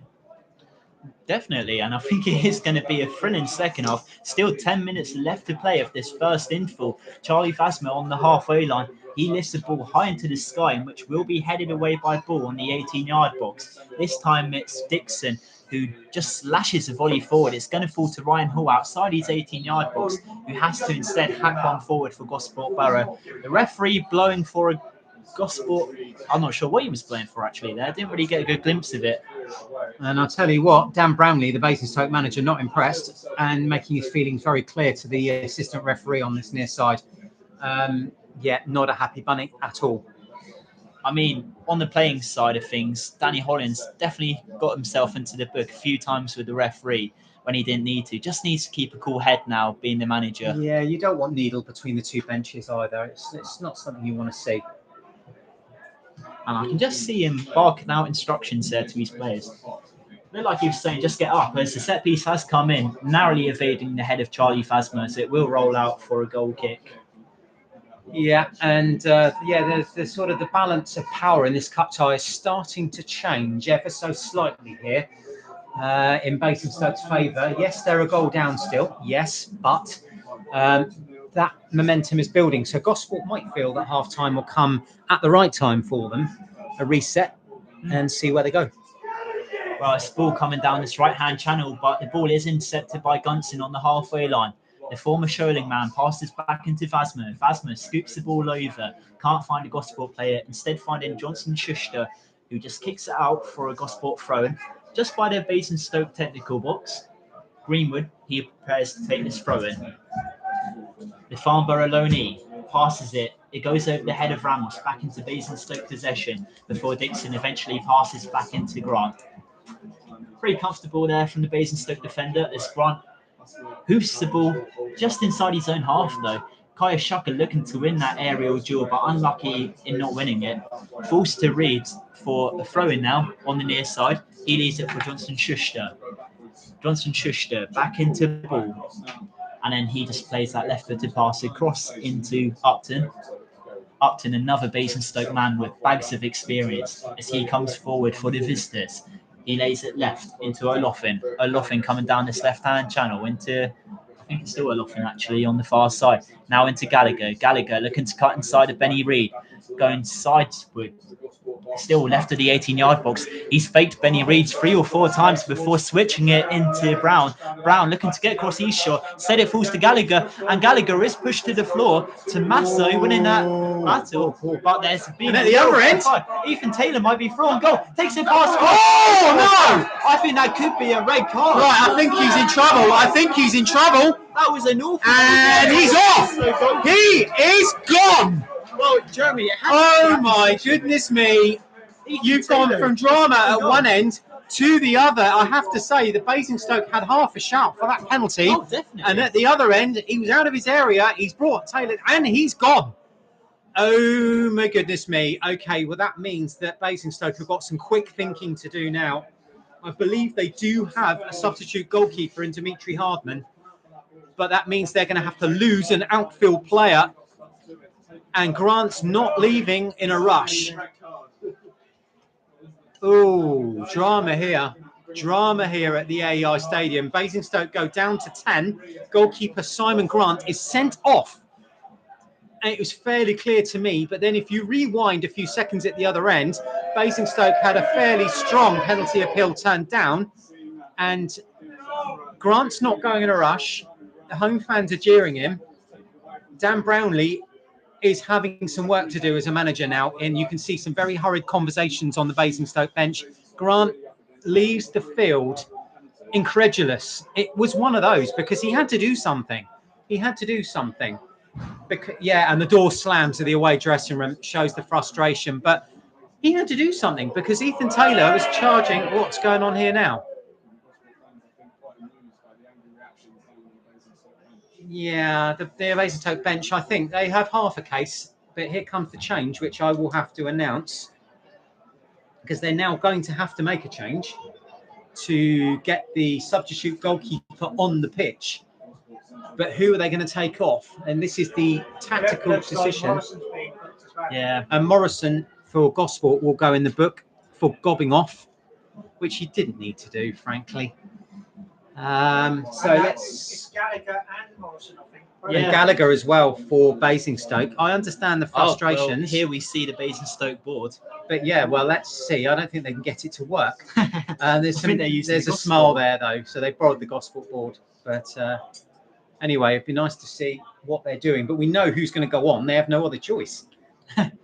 Definitely, and I think it is going to be a thrilling second half. Still 10 minutes left to play of this first interval. Charlie Vasmer on the halfway line. He lifts the ball high into the sky, in which will be headed away by Ball on the 18-yard box. This time it's Dixon who just slashes a volley forward. It's going to fall to Ryan Hall outside his 18-yard box, who has to instead hack one forward for Gosport Borough. The referee blowing for a Gosport. I'm not sure what he was blowing for actually there. I didn't really get a good glimpse of it. And I'll tell you what, Dan Brownlee, the Basingstoke manager, not impressed and making his feelings very clear to the assistant referee on this near side. Yeah, not a happy bunny at all. I mean, on the playing side of things, Danny Hollins definitely got himself into the book a few times with the referee when he didn't need to. Just needs to keep a cool head now, being the manager. Yeah, you don't want needle between the two benches either. It's not something you want to see. And I can just see him barking out instructions there to his players. A bit like he was saying, just get up, as the set piece has come in, narrowly evading the head of Charlie Phasma, so it will roll out for a goal kick. Yeah, and there's sort of the balance of power in this cup tie is starting to change ever so slightly here in Basingstoke's favour. Yes, they're a goal down still. Yes, but that momentum is building. So Gosport might feel that half time will come at the right time for them, a reset, and see where they go. Well, it's ball coming down this right-hand channel, but the ball is intercepted by Gunson on the halfway line. The former Sholing man passes back into Phasma. Phasma scoops the ball over, can't find a Gosport player, instead finding Johnson Schuster, who just kicks it out for a Gosport throw-in, just by their Basingstoke technical box. Greenwood, he prepares to take this throw-in. The Farnborough loanee passes it. It goes over the head of Ramos back into Basingstoke possession before Dixon eventually passes back into Grant. Pretty comfortable there from the Basingstoke defender as Grant hoofs the ball just inside his own half though. Kaya Shaka looking to win that aerial duel, but unlucky in not winning it. Forced to Reed for a throw-in now on the near side. He leaves it for Johnson Schuster. Johnson Schuster back into the ball. And then he just plays that left-footed pass across into Upton. Upton, another Basingstoke man with bags of experience as he comes forward for the visitors. He lays it left into O'Loughlin. O'Loughlin coming down this left-hand channel into, I think it's still O'Loughlin actually on the far side. Now into Gallagher. Gallagher looking to cut inside of Benny Reed. Going sideward. Still left of the 18-yard box. He's faked Benny Reed 3 or 4 times before switching it into Brown. Brown looking to get across his shot. Said it falls to Gallagher, and Gallagher is pushed to the floor. Tommaso winning that battle, but there's been at the other end, Ethan Taylor might be through on goal. Takes it past. Oh no! I think that could be a red card. Right, I think he's in trouble. That was an awful. And he's off. He is gone. Well, Jeremy. Oh my goodness me! You've gone from drama at one end to the other. I have to say that Basingstoke had half a shout for that penalty. Oh, definitely. And at the other end, he was out of his area. He's brought Taylor, and he's gone. Oh my goodness me! Okay, well that means that Basingstoke have got some quick thinking to do now. I believe they do have a substitute goalkeeper in Dimitri Hardman, but that means they're going to have to lose an outfield player. And Grant's not leaving in a rush. Oh, drama here at the AEI Stadium. Basingstoke go down to 10. Goalkeeper Simon Grant is sent off. And it was fairly clear to me, but then if you rewind a few seconds at the other end, Basingstoke had a fairly strong penalty appeal turned down, and Grant's not going in a rush. The home fans are jeering him. Dan Brownlee is having some work to do as a manager now, and you can see some very hurried conversations on the Basingstoke bench. Grant leaves the field incredulous. It was one of those because he had to do something. Because, and the door slams to the away dressing room, shows the frustration, but he had to do something because Ethan Taylor was charging. What's going on here now? Yeah, the Basingstoke bench, I think they have half a case, but here comes the change, which I will have to announce because they're now going to have to make a change to get the substitute goalkeeper on the pitch. But who are they going to take off? And this is the tactical decision. Yeah. And Morrison for Gosport will go in the book for gobbing off, which he didn't need to do, frankly. So let's. Gallagher and Morrison, I think. And Gallagher as well for Basingstoke. I understand the frustrations. Well, here we see the Basingstoke board. But let's see. I don't think they can get it to work. There's a the smile there though, so they borrowed the Gosport board. But anyway, it'd be nice to see what they're doing. But we know who's going to go on. They have no other choice.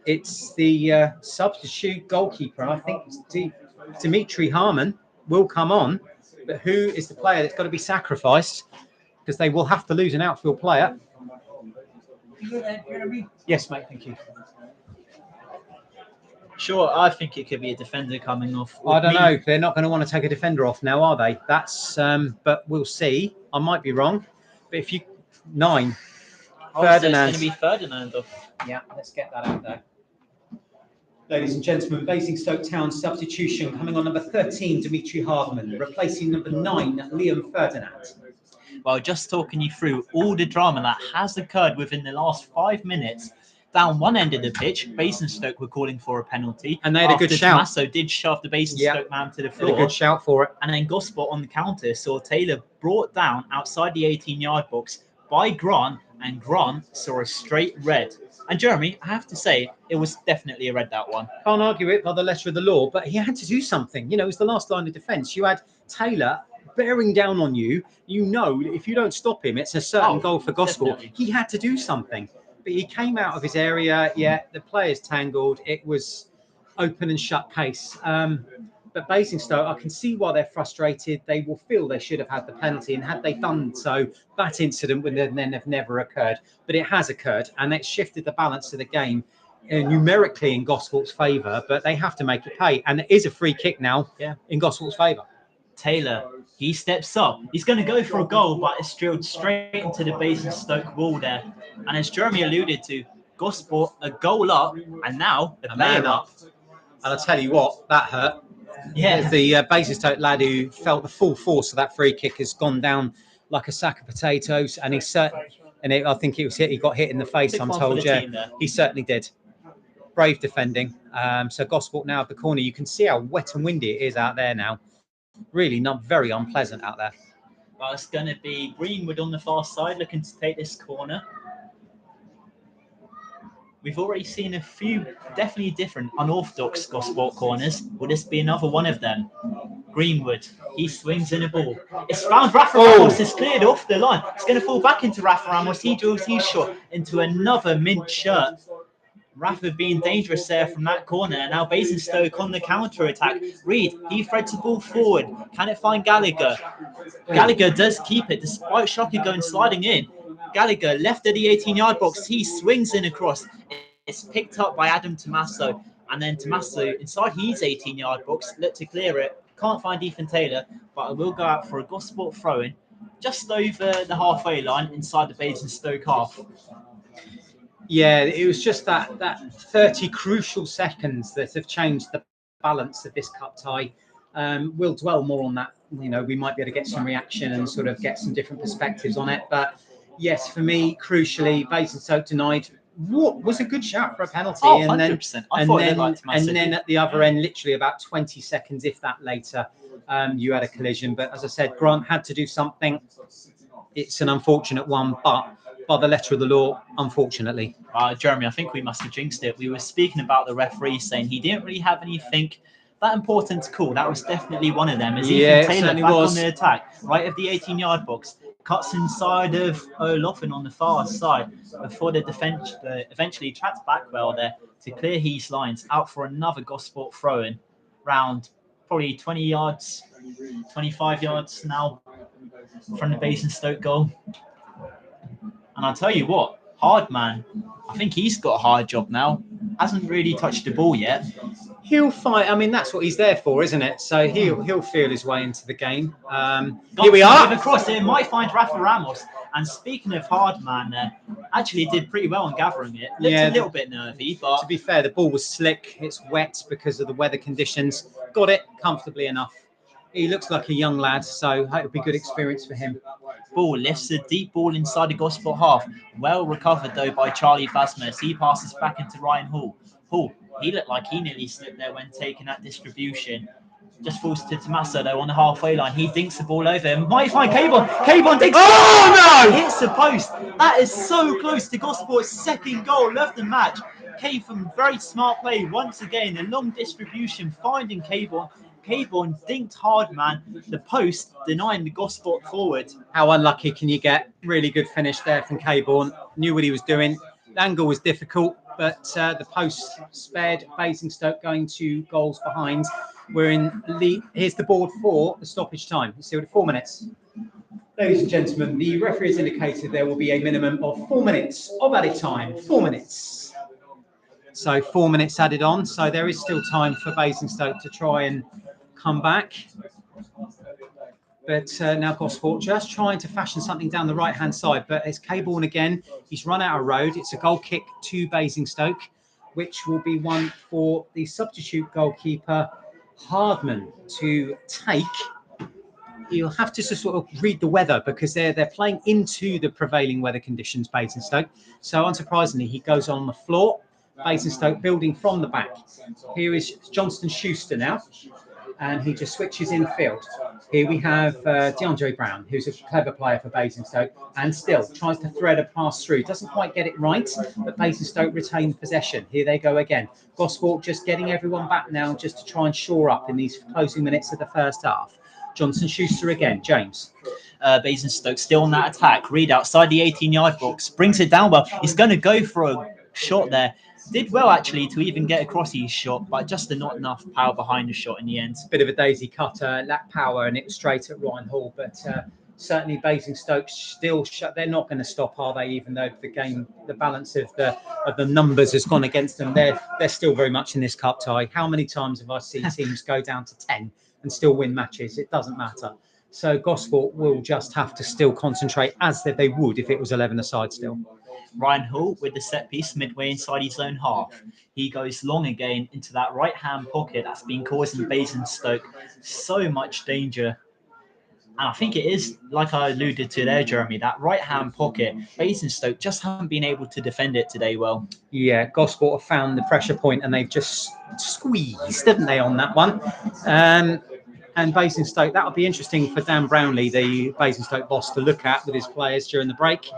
It's the substitute goalkeeper. I think it's Dimitri Harmon will come on. But who is the player that's got to be sacrificed? Because they will have to lose an outfield player. Yes, mate. Thank you. Sure, I think it could be a defender coming off. I don't know. They're not going to want to take a defender off now, are they? That's. But we'll see. I might be wrong. But if you 9. Oh, so it's going Ferdinand. to be Ferdinand off. Yeah, let's get that out there. Ladies and gentlemen, Basingstoke Town substitution coming on number 13, Dimitri Hardman, replacing number 9, Liam Ferdinand. Well, just talking you through all the drama that has occurred within the last 5 minutes. Down one end of the pitch, Basingstoke were calling for a penalty. And they had a good shout. Tommaso did shove the Basingstoke man to the floor. A good shout for it. And then Gosport on the counter saw Taylor brought down outside the 18-yard box by Grant, and Grant saw a straight red. And Jeremy, I have to say, it was definitely a red, that one. Can't argue it by the letter of the law, but he had to do something. You know, it was the last line of defence. You had Taylor bearing down on you. You know, if you don't stop him, it's a certain goal for Gosport. Definitely. He had to do something. But he came out of his area. Yeah, the players tangled. It was open and shut case. But Basingstoke, I can see why they're frustrated. They will feel they should have had the penalty, and had they done so, that incident would then have never occurred. But it has occurred, and it shifted the balance of the game numerically in Gosport's favour. But they have to make it pay, and it is a free kick now in Gosport's favour. Taylor, he steps up. He's going to go for a goal, but it's drilled straight into the Basingstoke wall there. And as Jeremy alluded to, Gosport a goal up, and now a man up. And I'll tell you what, that hurt. Yeah. The Basingstoke lad who felt the full force of that free kick has gone down like a sack of potatoes, and he certainly, I think he was hit. He got hit in the face. Big I'm one told, for the team there. he certainly did. Brave defending. So Gosport now at the corner. You can see how wet and windy it is out there now. Really not very unpleasant out there. Well, it's going to be Greenwood on the far side looking to take this corner. We've already seen a few definitely different unorthodox Gosport corners. Will this be another one of them? Greenwood, he swings in a ball. It's found Rafa Ramos. It's cleared off the line. It's going to fall back into Rafa Ramos. He drills his shot into another mint shirt. Rafa being dangerous there from that corner. Now Basingstoke on the counter attack. Reed, he threads the ball forward. Can it find Gallagher? Gallagher does keep it despite Shocker going sliding in. Gallagher left at the 18-yard box. He swings in across. It's picked up by Adam Tommaso. And then Tommaso inside his 18-yard box. Look to clear it. Can't find Ethan Taylor, but I will go out for a Gosport throw-in just over the halfway line inside the Basingstoke half. Yeah, it was just that 30 crucial seconds that have changed the balance of this cup tie. We'll dwell more on that. You know, we might be able to get some reaction and sort of get some different perspectives on it. But yes, for me, crucially, Basingstoke denied what was a good shout for a penalty. Oh, 100%. And then at the other end, literally about 20 seconds, if that later, you had a collision. But as I said, Grant had to do something. It's an unfortunate one, but by the letter of the law, unfortunately. Jeremy, I think we must have jinxed it. We were speaking about the referee saying he didn't really have anything that important to call. That was definitely one of them. As Ethan Taylor back on the attack, right of the 18-yard box, cuts inside of O'Loughlin on the far side before the defence eventually trapped back well there to clear his lines out for another Gosport throw-in round probably 20 yards, 25 yards now from the Basingstoke goal. And I'll tell you what, Hardman, I think he's got a hard job now. Hasn't really touched the ball yet. He'll fight. I mean, that's what he's there for, isn't it? So he'll feel his way into the game. Here we are. Across it might find Rafa Ramos. And speaking of Hardman, actually did pretty well on gathering it. Looked a little bit nervy, but to be fair, the ball was slick. It's wet because of the weather conditions. Got it comfortably enough. He looks like a young lad, so it'll be a good experience for him. Ball lifts a deep ball inside the Gosport half. Well recovered, though, by Charlie Phasma as he passes back into Ryan Hall. Hall, he looked like he nearly slipped there when taking that distribution. Just falls to Tommaso, though, on the halfway line. He dinks the ball over him. Might find Cabon. Cabon dinks. Oh, no! Hits the post. That is so close to Gosport's second goal of the match. Came from very smart play once again. A long distribution, finding Cabon. Cabon dinked Hardman, the post, denying the Gosport forward. How unlucky can you get? Really good finish there from Cabon. Knew what he was doing. The angle was difficult, but the post spared Basingstoke going 2 goals behind. We're in lead. Here's the board for the stoppage time. Let's see what 4 minutes. Ladies and gentlemen, the referee has indicated there will be a minimum of 4 minutes of added time. 4 minutes. So 4 minutes added on. So there is still time for Basingstoke to try and come back. But now Gosport just trying to fashion something down the right-hand side. But it's Caborn again. He's run out of road. It's a goal kick to Basingstoke, which will be one for the substitute goalkeeper, Hardman, to take. You'll have to sort of read the weather because they're playing into the prevailing weather conditions, Basingstoke. So unsurprisingly, he goes on the floor. Basingstoke building from the back. Here is Johnston Schuster now, and he just switches in field. Here we have DeAndre Brown, who's a clever player for Basingstoke, and still tries to thread a pass through. Doesn't quite get it right, but Basingstoke retain possession. Here they go again. Gosport just getting everyone back now just to try and shore up in these closing minutes of the first half. Johnson Schuster again, James. Basingstoke still on that attack. Reed outside the 18-yard box, brings it down well. He's going to go for a shot there. Did well actually to even get across his shot, but just not enough power behind the shot in the end. Bit of a daisy cutter, lacked power, and it was straight at Ryan Hall. But certainly Basingstoke still they're not going to stop, are they? Even though the balance of the numbers has gone against them, they're still very much in this cup tie. How many times have I seen teams go down to 10 and still win matches? It doesn't matter. So Gosport will just have to still concentrate as they would if it was 11 aside still. Ryan Hall with the set piece midway inside his own half. He goes long again into that right-hand pocket that's been causing Basingstoke so much danger. And I think it is, like I alluded to there, Jeremy, that right-hand pocket, Basingstoke just haven't been able to defend it today well. Yeah, Gosport have found the pressure point and they've just squeezed, didn't they, on that one? And Basingstoke, that'll be interesting for Dan Brownlee, the Basingstoke boss, to look at with his players during the break.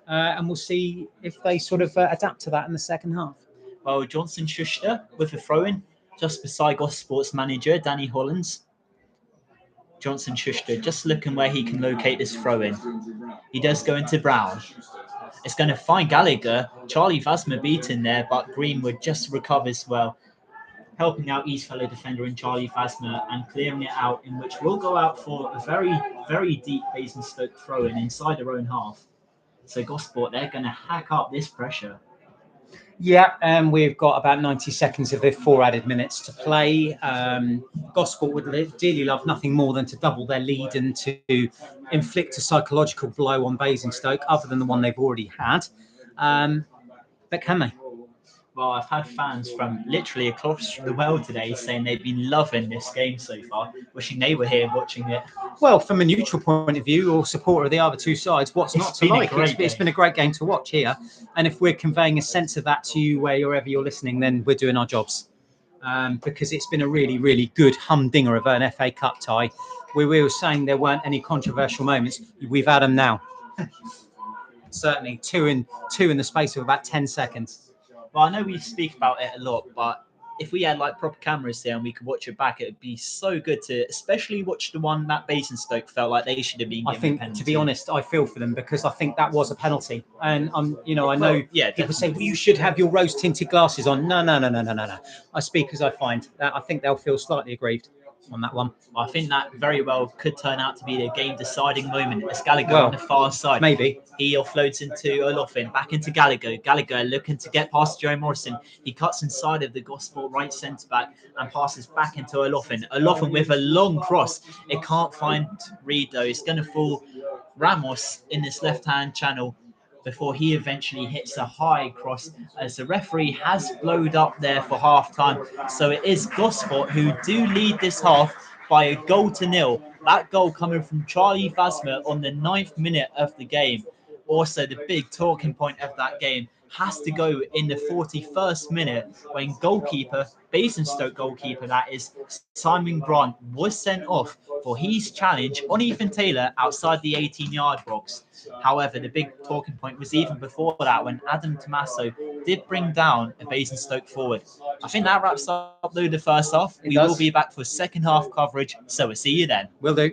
And we'll see if they sort of adapt to that in the second half. Well, Johnson Schuster with a throw-in just beside Gosport's manager, Danny Hollins. Johnson Schuster just looking where he can locate this throw-in. He does go into Brown. It's going to find Gallagher. Charlie Vasma beaten there, but Greenwood just recovers well, helping out his fellow defender in Charlie Vasma and clearing it out, in which will go out for a very, very deep Basingstoke throw-in inside their own half. So Gosport, they're going to hack up this pressure. Yeah, and we've got about 90 seconds of the 4 added minutes to play. Gosport would dearly love nothing more than to double their lead and to inflict a psychological blow on Basingstoke, other than the one they've already had. But can they? Well, I've had fans from literally across the world today saying they've been loving this game so far, wishing they were here watching it. Well, from a neutral point of view or supporter of the other two sides, what's not to like? It's been a great game to watch here. And if we're conveying a sense of that to you wherever you're listening, then we're doing our jobs. Because it's been a really, really good humdinger of an FA Cup tie. We were saying there weren't any controversial moments. We've had them now. Certainly, two in the space of about 10 seconds. Well, I know we speak about it a lot, but if we had like proper cameras here and we could watch it back, it would be so good to especially watch the one that Basingstoke felt like they should have been given. I think, to be honest, I feel for them because I think that was a penalty. And I know people say, well, you should have your rose-tinted glasses on. No. I speak as I find. I think they'll feel slightly aggrieved on that one. I think that very well could turn out to be the game-deciding moment. It's Gallagher on the far side. Maybe. He offloads into Olofin, back into Gallagher. Gallagher looking to get past Joe Morrison. He cuts inside of the Gosport right centre-back and passes back into Olofin. Olofin with a long cross. It can't find Reed, though. It's going to fall Ramos in this left-hand channel before he eventually hits a high cross, as the referee has blowed up there for half-time. So it is Gosport who do lead this half by 1-0. That goal coming from Charlie Vasma on the 9th minute of the game. Also, the big talking point of that game has to go in the 41st minute when Basingstoke goalkeeper, that is, Simon Grant, was sent off for his challenge on Ethan Taylor outside the 18-yard box. However, the big talking point was even before that when Adam Tommaso did bring down a Basingstoke forward. I think that wraps up the first half. We will be back for second half coverage, so we'll see you then. Will do.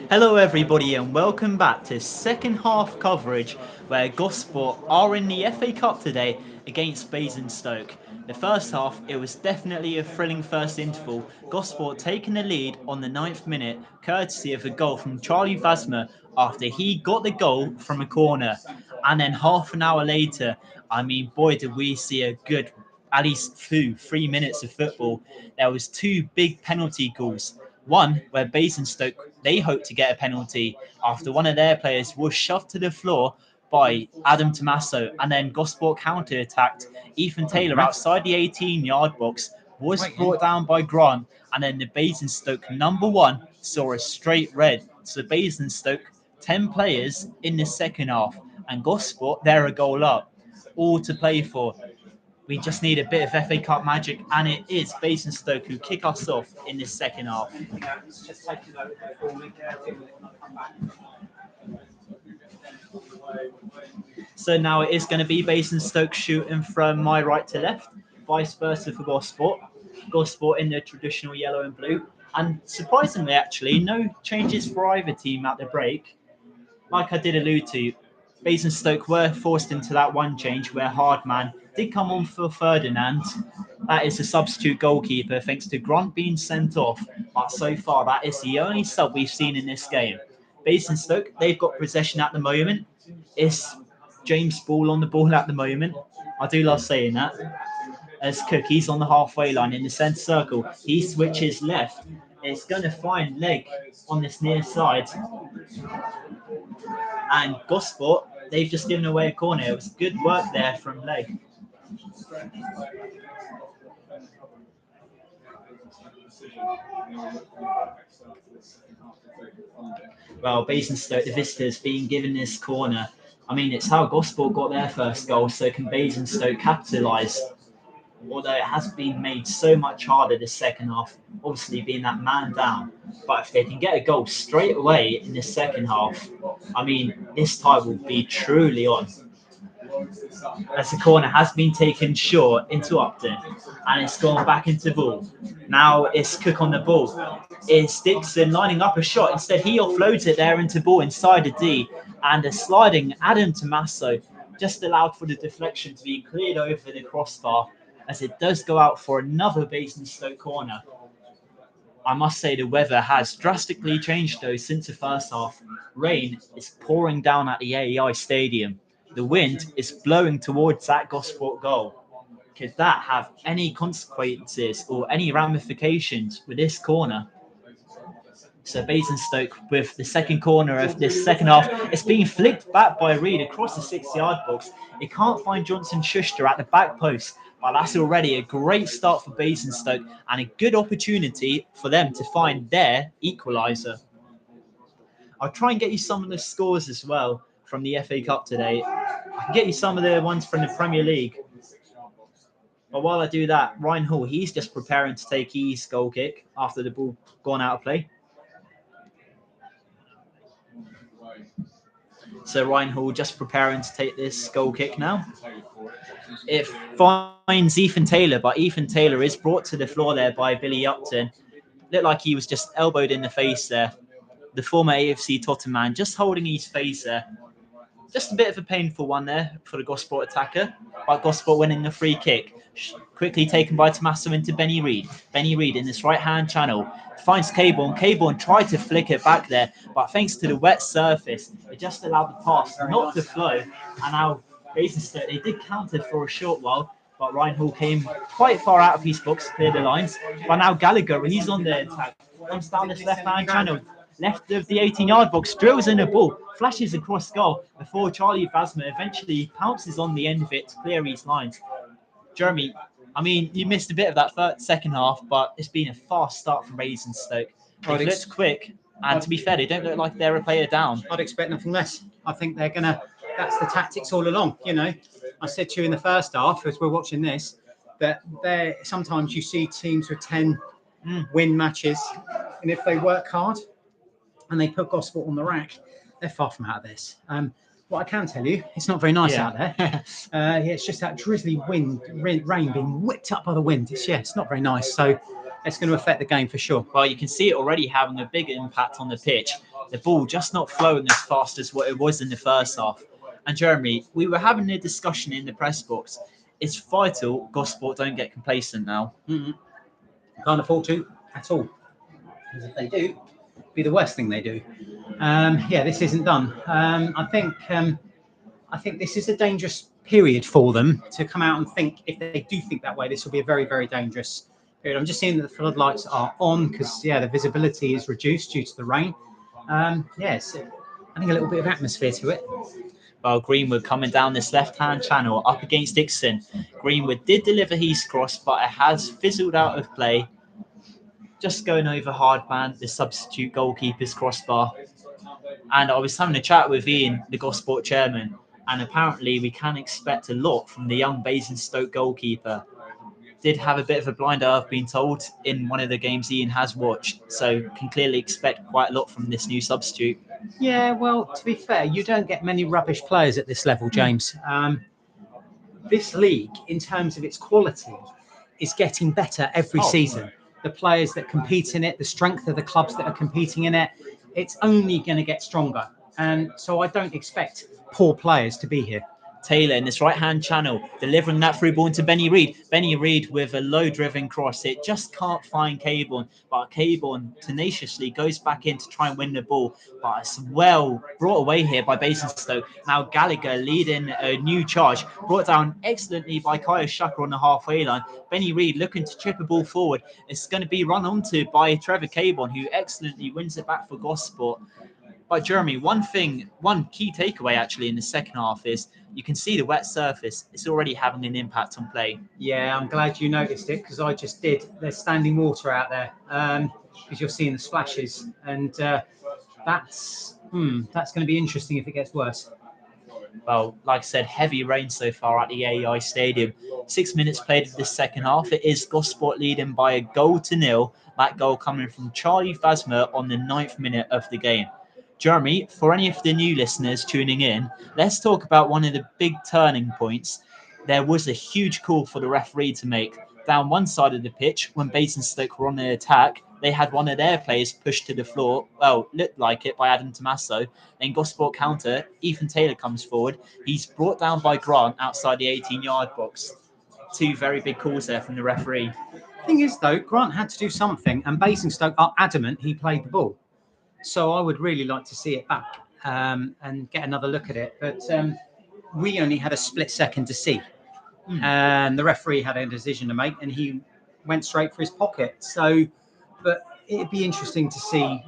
Hello everybody and welcome back to second half coverage where Gosport are in the FA Cup today against Basingstoke. The first half, it was definitely a thrilling first interval. Gosport taking the lead on the 9th minute courtesy of a goal from Charlie Vasmer after he got the goal from a corner. And then half an hour later, boy did we see a good at least 3 minutes of football. There was two big penalty goals. One where Basingstoke, they hoped to get a penalty after one of their players was shoved to the floor by Adam Tommaso, and then Gosport counter-attacked. Ethan Taylor outside the 18-yard box was brought down by Grant, and then the Basingstoke number one saw a straight red. So Basingstoke, 10 players in the second half, and Gosport, they're a goal up. All to play for. We just need a bit of FA Cup magic, and it is Basingstoke who kick us off in this second half. So now it is going to be Basingstoke shooting from my right to left, vice versa for Gosport. Gosport in the traditional yellow and blue. And surprisingly, actually, no changes for either team at the break. Like I did allude to, Basingstoke were forced into that one change where Hardman did come on for Ferdinand. That is a substitute goalkeeper thanks to Grant being sent off. But so far, that is the only sub we've seen in this game. Basingstoke, they've got possession at the moment. It's James Ball on the ball at the moment. I do love saying that. As Cook, he's on the halfway line in the centre circle. He switches left. It's going to find Leg on this near side. And Gosport, they've just given away a corner. It was good work there from Leg. Well, Basingstoke, the visitors, being given this corner. It's how Gosport got their first goal, so can Basingstoke capitalise? Although it has been made so much harder this second half, obviously being that man down. But if they can get a goal straight away in the second half, this tie will be truly on. As the corner has been taken short into Upton, and it's gone back into Ball. Now it's Cook on the ball. It's Dixon lining up a shot. Instead, he offloads it there into Ball inside the D, and a sliding Adam Tommaso just allowed for the deflection to be cleared over the crossbar, as it does go out for another Basingstoke corner. I must say the weather has drastically changed though since the first half. Rain is pouring down at the AEI Stadium. The wind is blowing towards that Gosport goal. Could that have any consequences or any ramifications with this corner? So Basingstoke with the second corner of this second half. It's being flicked back by Reed across the 6-yard box. It can't find Johnson Schuster at the back post. But that's already a great start for Basingstoke and a good opportunity for them to find their equaliser. I'll try and get you some of the scores as well from the FA Cup today. I can get you some of the ones from the Premier League. But while I do that, Ryan Hall, he's just preparing to take his goal kick after the ball gone out of play. So Ryan Hall just preparing to take this goal kick now. It finds Ethan Taylor, but Ethan Taylor is brought to the floor there by Billy Upton. Looked like he was just elbowed in the face there. The former AFC Tottenham man just holding his face there. Just a bit of a painful one there for the Gosport attacker, but Gosport winning the free kick. Quickly taken by Tommaso into Benny Reed. Benny Reed in this right-hand channel finds Caborn. Caborn tried to flick it back there, but thanks to the wet surface, it just allowed the pass not to flow. And now Basingstoke, they did counter for a short while, but Ryan Hall came quite far out of his box, cleared the lines. But now Gallagher, he's on the attack, comes down this left-hand channel, left of the 18-yard box, drills in the ball, flashes across goal before Charlie Vasmer eventually pounces on the end of it to clear his lines. Jeremy, you missed a bit of that second half, but it's been a fast start from Basingstoke. They've looked quick, and to be fair, they don't look like they're a player down. I'd expect nothing less. I think they're going to, that's the tactics all along. I said to you in the first half, as we're watching this, that sometimes you see teams with 10 win matches, and if they work hard and they put Gosport on the rack, they're far from out of this. What I can tell you, it's not very nice out there. It's just that drizzly rain being whipped up by the wind. It's not very nice. So it's going to affect the game for sure. Well, you can see it already having a big impact on the pitch. The ball just not flowing as fast as what it was in the first half. And Jeremy, we were having a discussion in the press box. It's vital Gosport don't get complacent now. Can't afford to at all. Because if they do, it'd be the worst thing they do. This isn't done. I think this is a dangerous period for them to come out and think. If they do think that way, this will be a very, very dangerous period. I'm just seeing that the floodlights are on because the visibility is reduced due to the rain. Yes, adding a little bit of atmosphere to it. Well, Greenwood coming down this left-hand channel up against Dixon. Greenwood did deliver his cross, but it has fizzled out of play. Just going over hardman, the substitute goalkeeper's crossbar. And I was having a chat with Ian, the Gosport chairman, and apparently we can expect a lot from the young Basingstoke goalkeeper. Did have a bit of a blinder, I've been told, in one of the games Ian has watched, so can clearly expect quite a lot from this new substitute. Yeah, well, to be fair, you don't get many rubbish players at this level, James. This league, in terms of its quality, is getting better every season. The players that compete in it, the strength of the clubs that are competing in it, it's only going to get stronger. And so I don't expect poor players to be here. Taylor in this right-hand channel, delivering that through ball into Benny Reid. Benny Reid with a low-driven cross. It just can't find Caborn, but Caborn tenaciously goes back in to try and win the ball. But it's well brought away here by Basingstoke. Now Gallagher leading a new charge, brought down excellently by Kyle Shucker on the halfway line. Benny Reid looking to chip a ball forward. It's going to be run onto by Trevor Caborn, who excellently wins it back for Gosport. But Jeremy, one key takeaway actually in the second half is you can see the wet surface. It's already having an impact on play. Yeah, I'm glad you noticed it because I just did. There's standing water out there because you're seeing the splashes, and that's going to be interesting if it gets worse. Well, like I said, heavy rain so far at the AEI Stadium. 6 minutes played of the second half. It is Gosport leading by 1-0. That goal coming from Charlie Phasma on the 9th minute of the game. Jeremy, for any of the new listeners tuning in, let's talk about one of the big turning points. There was a huge call for the referee to make. Down one side of the pitch, when Basingstoke were on the attack, they had one of their players pushed to the floor. Well, looked like it by Adam Tommaso. Then Gosport counter, Ethan Taylor comes forward. He's brought down by Grant outside the 18-yard box. Two very big calls there from the referee. Thing is, though, Grant had to do something, and Basingstoke are adamant he played the ball. So I would really like to see it back and get another look at it. But we only had a split second to see. And the referee had a decision to make, and he went straight for his pocket. So, but it'd be interesting to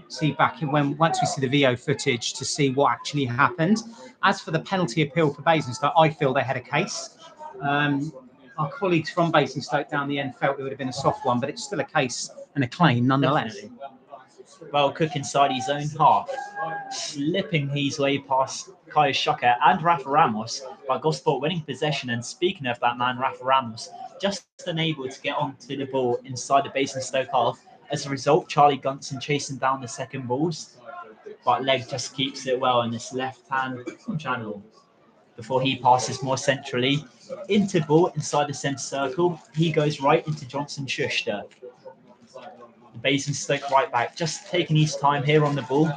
see back once we see the VO footage to see what actually happened. As for the penalty appeal for Basingstoke, I feel they had a case. Our colleagues from Basingstoke down the end felt it would have been a soft one, but it's still a case and a claim nonetheless. Definitely. Well, Cook inside his own half, slipping his way past Kyle Shucker and Rafa Ramos, by Gosport winning possession. And speaking of that man, Rafa Ramos, just unable to get onto the ball inside the Basingstoke half. As a result, Charlie Gunson chasing down the second balls, but Leg just keeps it well in this left-hand channel before he passes more centrally into ball inside the centre circle. He goes right into Johnson Schuster. The Basingstoke right back just taking his time here on the ball,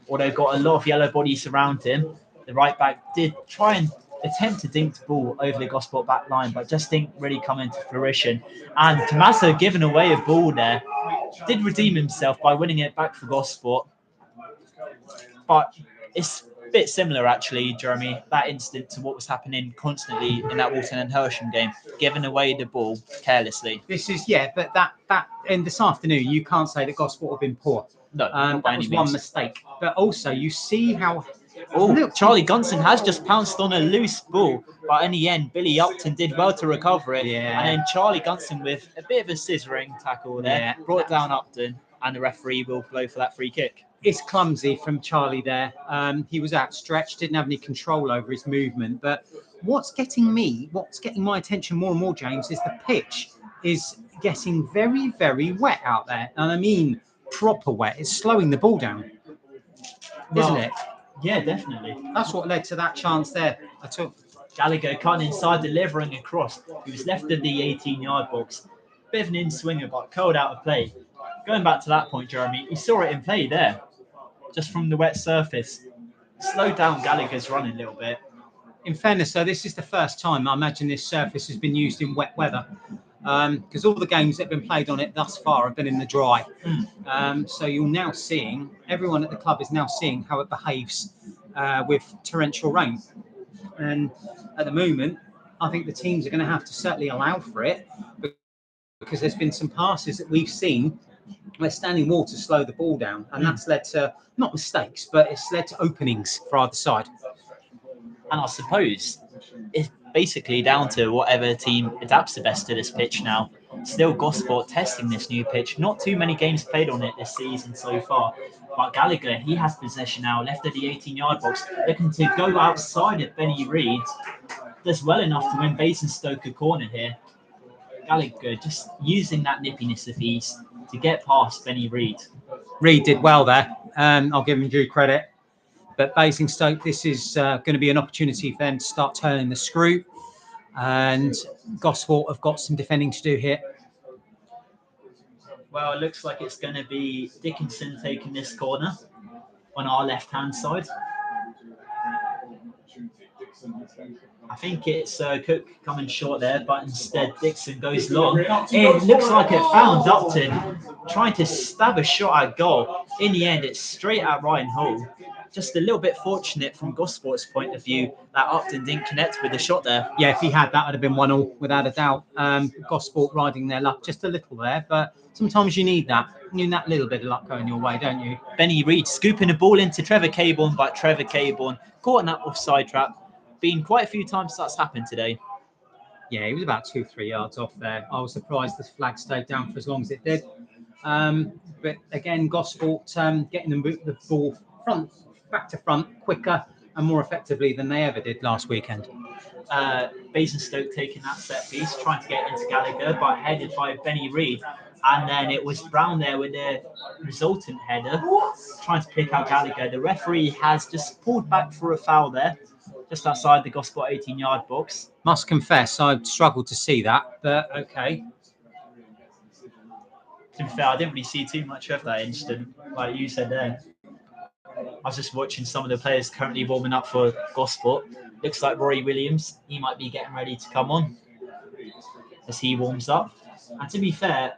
although got a lot of yellow bodies around him. The right back did try and attempt to dink the ball over the Gosport back line, but just didn't really come into fruition. And Tommaso giving away a ball there, did redeem himself by winning it back for Gosport. But it's a bit similar actually, Jeremy, that instant to what was happening constantly in that Walton and Hersham game, giving away the ball carelessly. This is, but that in this afternoon, you can't say that Gosport have been poor. No, not by that any was means. one mistake. But also, you see how... Charlie Gunson has just pounced on a loose ball, but in the end, Billy Upton did well to recover it. Yeah. And then Charlie Gunson with a bit of a scissoring tackle there, brought down Upton, and the referee will blow for that free kick. It's clumsy from Charlie there. He was outstretched, didn't have any control over his movement. But what's getting my attention more and more, James, is the pitch is getting very, very wet out there. And I mean proper wet. It's slowing the ball down, isn't it? Yeah, definitely. That's what led to that chance there. I took Gallagher cutting inside, delivering across. He was left of the 18-yard box. bit of an in-swinger, but curled out of play. Going back to that point, Jeremy, you saw it in play there, just from the wet surface. Slowed down Gallagher's run a little bit. In fairness, though, this is the first time I imagine this surface has been used in wet weather, because all the games that have been played on it thus far have been in the dry. So you're now seeing, everyone at the club is now seeing how it behaves with torrential rain. And at the moment, I think the teams are going to have to certainly allow for it, because there's been some passes that we've seen where standing water slowed the ball down, and that's led to not mistakes, but it's led to openings for either side. And I suppose it's basically down to whatever team adapts the best to this pitch now. Still Gosport testing this new pitch. Not too many games played on it this season so far. But Gallagher, he has possession now, left at the 18-yard box, looking to go outside of Benny Reid. Does well enough to win Basingstoke a corner here. Gallagher just using that nippiness of ease to get past Benny Reid. Reid did well there. I'll give him due credit. But Basingstoke, this is going to be an opportunity for them to start turning the screw. And Gosport have got some defending to do here. Well, it looks like it's going to be Dickinson taking this corner on our left-hand side. I think it's Cook coming short there, but instead Dixon goes long. It looks like it found Upton trying to stab a shot at goal. In the end, it's straight at Ryan Hall. Just a little bit fortunate from Gosport's point of view that Upton didn't connect with the shot there. Yeah, if he had, that would have been 1-1 without a doubt. Gosport riding their luck just a little there, but sometimes you need that. You need that little bit of luck going your way, don't you? Benny Reid scooping the ball into Trevor Caborn, but Trevor Caborn caught in that offside trap. Been quite a few times that's happened today. Yeah, he was about 2-3 yards off there. I was surprised this flag stayed down for as long as it did. But again, Gosport getting the ball back to front quicker and more effectively than they ever did last weekend. Basingstoke taking that set piece, trying to get into Gallagher, but headed by Benny Reid. And then it was Brown there with the resultant header, trying to pick out Gallagher. The referee has just pulled back for a foul there, just outside the Gosport 18-yard box. Must confess, I've struggled to see that, but okay. To be fair, I didn't really see too much of that incident, like you said there. I was just watching some of the players currently warming up for Gosport. Looks like Rory Williams, he might be getting ready to come on as he warms up. And to be fair,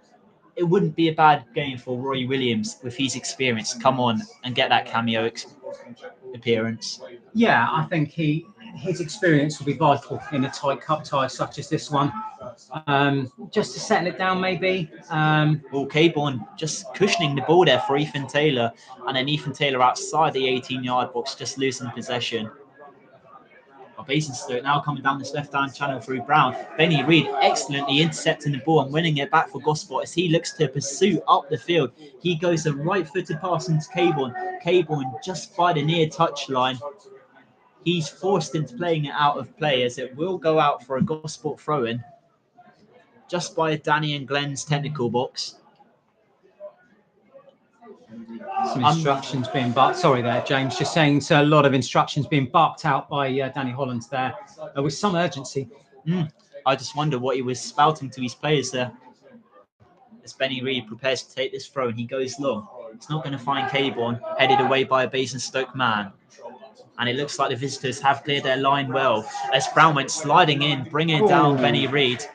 it wouldn't be a bad game for Rory Williams with his experience to come on and get that cameo appearance. Yeah, I think his experience will be vital in a tight cup tie such as this one. Just to settle it down, maybe. Well, Caborn just cushioning the ball there for Ethan Taylor, and then Ethan Taylor outside the 18-yard box, just losing possession. Basingstoke now coming down this left-hand channel through Brown. Benny Reid excellently intercepting the ball and winning it back for Gosport as he looks to pursue up the field. He goes a right-footed pass into Caborn. Caborn just by the near touch line. He's forced into playing it out of play as it will go out for a Gosport throw-in just by Danny and Glenn's technical box. Some instructions being barked. Sorry there, James. Just saying, so a lot of instructions being barked out by Danny Hollands there with some urgency. I just wonder what he was spouting to his players there. As Benny Reid prepares to take this throw and he goes long. It's not going to find Caborn, headed away by a Basingstoke man. And it looks like the visitors have cleared their line well as Brown went sliding in, bringing down Benny Reid.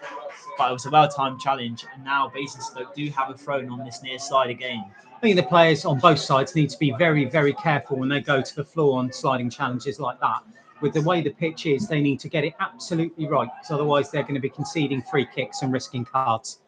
But it was a well-timed challenge, and now Basingstoke do have a throw on this near side again. I think the players on both sides need to be very, very careful when they go to the floor on sliding challenges like that. With the way the pitch is, they need to get it absolutely right, because otherwise they're going to be conceding free kicks and risking cards.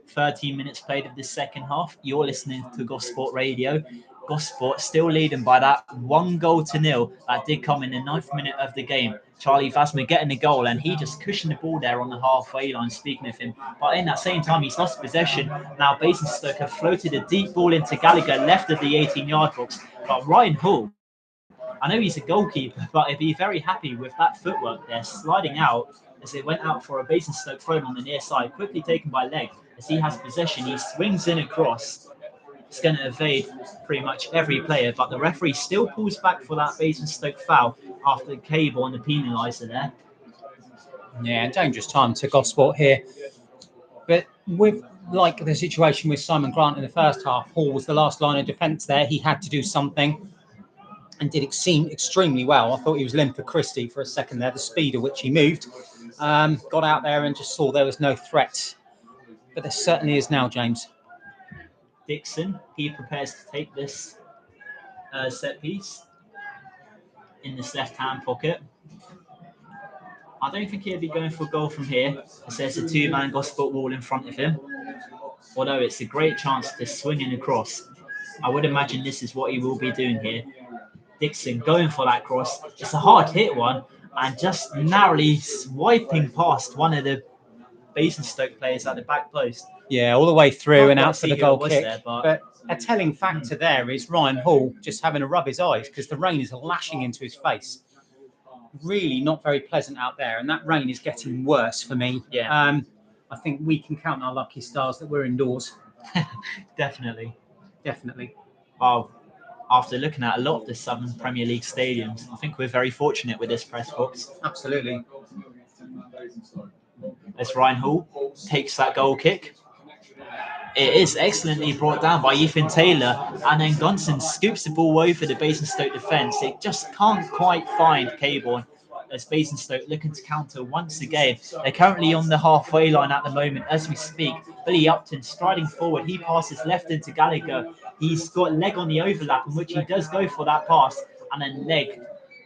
13 minutes played of this second half. You're listening to Gosport Radio. Gosport still leading by that 1-0 that did come in the 9th minute of the game. Charlie Vasmer getting the goal, and he just cushioned the ball there on the halfway line, speaking of him. But in that same time, he's lost possession. Now Basingstoke have floated a deep ball into Gallagher, left of the 18-yard box. But Ryan Hall, I know he's a goalkeeper, but he'd be very happy with that footwork there, sliding out as it went out for a Basingstoke throw on the near side, quickly taken by leg. As he has possession, he swings in across. It's going to evade pretty much every player, but the referee still pulls back for that Basingstoke foul after Caborn the penaliser there. Yeah, dangerous time to Gosport here. But with like the situation with Simon Grant in the first half, Hall was the last line of defence there. He had to do something and did extremely well. I thought he was Linford Christie for a second there, the speed at which he moved. Got out there and just saw there was no threat. But there certainly is now, James. Dixon, he prepares to take this set piece in this left-hand pocket. I don't think he'll be going for a goal from here, as there's a two-man Gosport wall in front of him. Although it's a great chance to swing in across. I would imagine this is what he will be doing here. Dixon going for that cross. It's a hard hit one, and just narrowly swiping past one of the Basingstoke players at the back post. Yeah, all the way through and Not out for the quite goal see who it was kick. there, But a telling factor there is Ryan Hall just having to rub his eyes because the rain is lashing into his face. Really not very pleasant out there, and that rain is getting worse for me. Yeah. I think we can count our lucky stars that we're indoors. Definitely. Well, After looking at a lot of the Southern Premier League stadiums, I think we're very fortunate with this press box. absolutely. As Ryan Hall takes that goal kick. It is excellently brought down by Ethan Taylor, and then Gunson scoops the ball over the Basingstoke defence. It just can't quite find Caborn, as Basingstoke looking to counter once again. They're currently on the halfway line at the moment as we speak. Billy Upton striding forward. He passes left into Gallagher. He's got leg on the overlap, in which he does go for that pass, and then leg.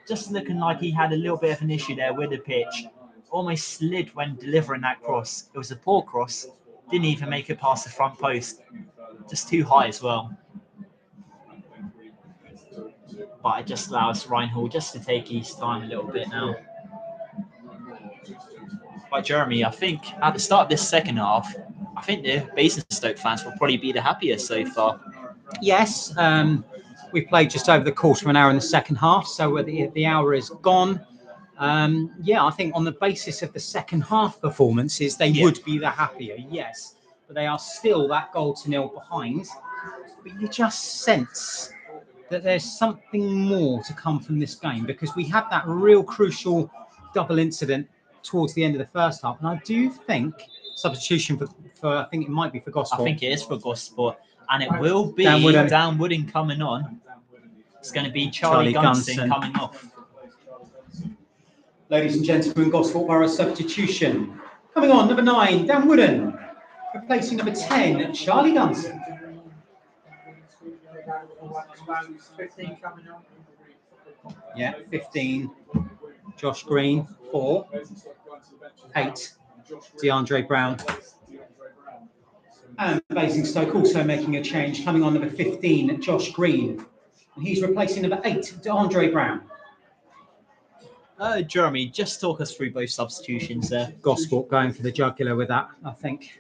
Just looking like he had a little bit of an issue there with the pitch. Almost slid when delivering that cross. It was a poor cross. Didn't even make it past the front post. Just too high as well. But it just allows Ryan Hall just to take his time a little bit now. But Jeremy, I think at the start of this second half, I think the Basingstoke fans will probably be the happiest so far. Yes, we played just over the quarter of an hour in the second half, so the hour is gone. I think on the basis of the second half performances, they would be the happier, yes. But they are still that 0-0 behind. But you just sense that there's something more to come from this game, because we had that real crucial double incident towards the end of the first half. And I do think substitution for I think it might be for Gosport. I think it is for Gosport. And it will be Dan Wooden coming on. It's going to be Charlie Gunson coming off. Ladies and gentlemen, Gosport Borough substitution. Coming on, number 9, Dan Wooden. Replacing number 10, Charlie Gunson. 15 coming on. Yeah, 15, Josh Green. 4, 8, DeAndre Brown. And Basingstoke also making a change. Coming on, number 15, Josh Green. And he's replacing number 8, DeAndre Brown. Jeremy, just talk us through both substitutions there. Gosport going for the jugular with that, I think,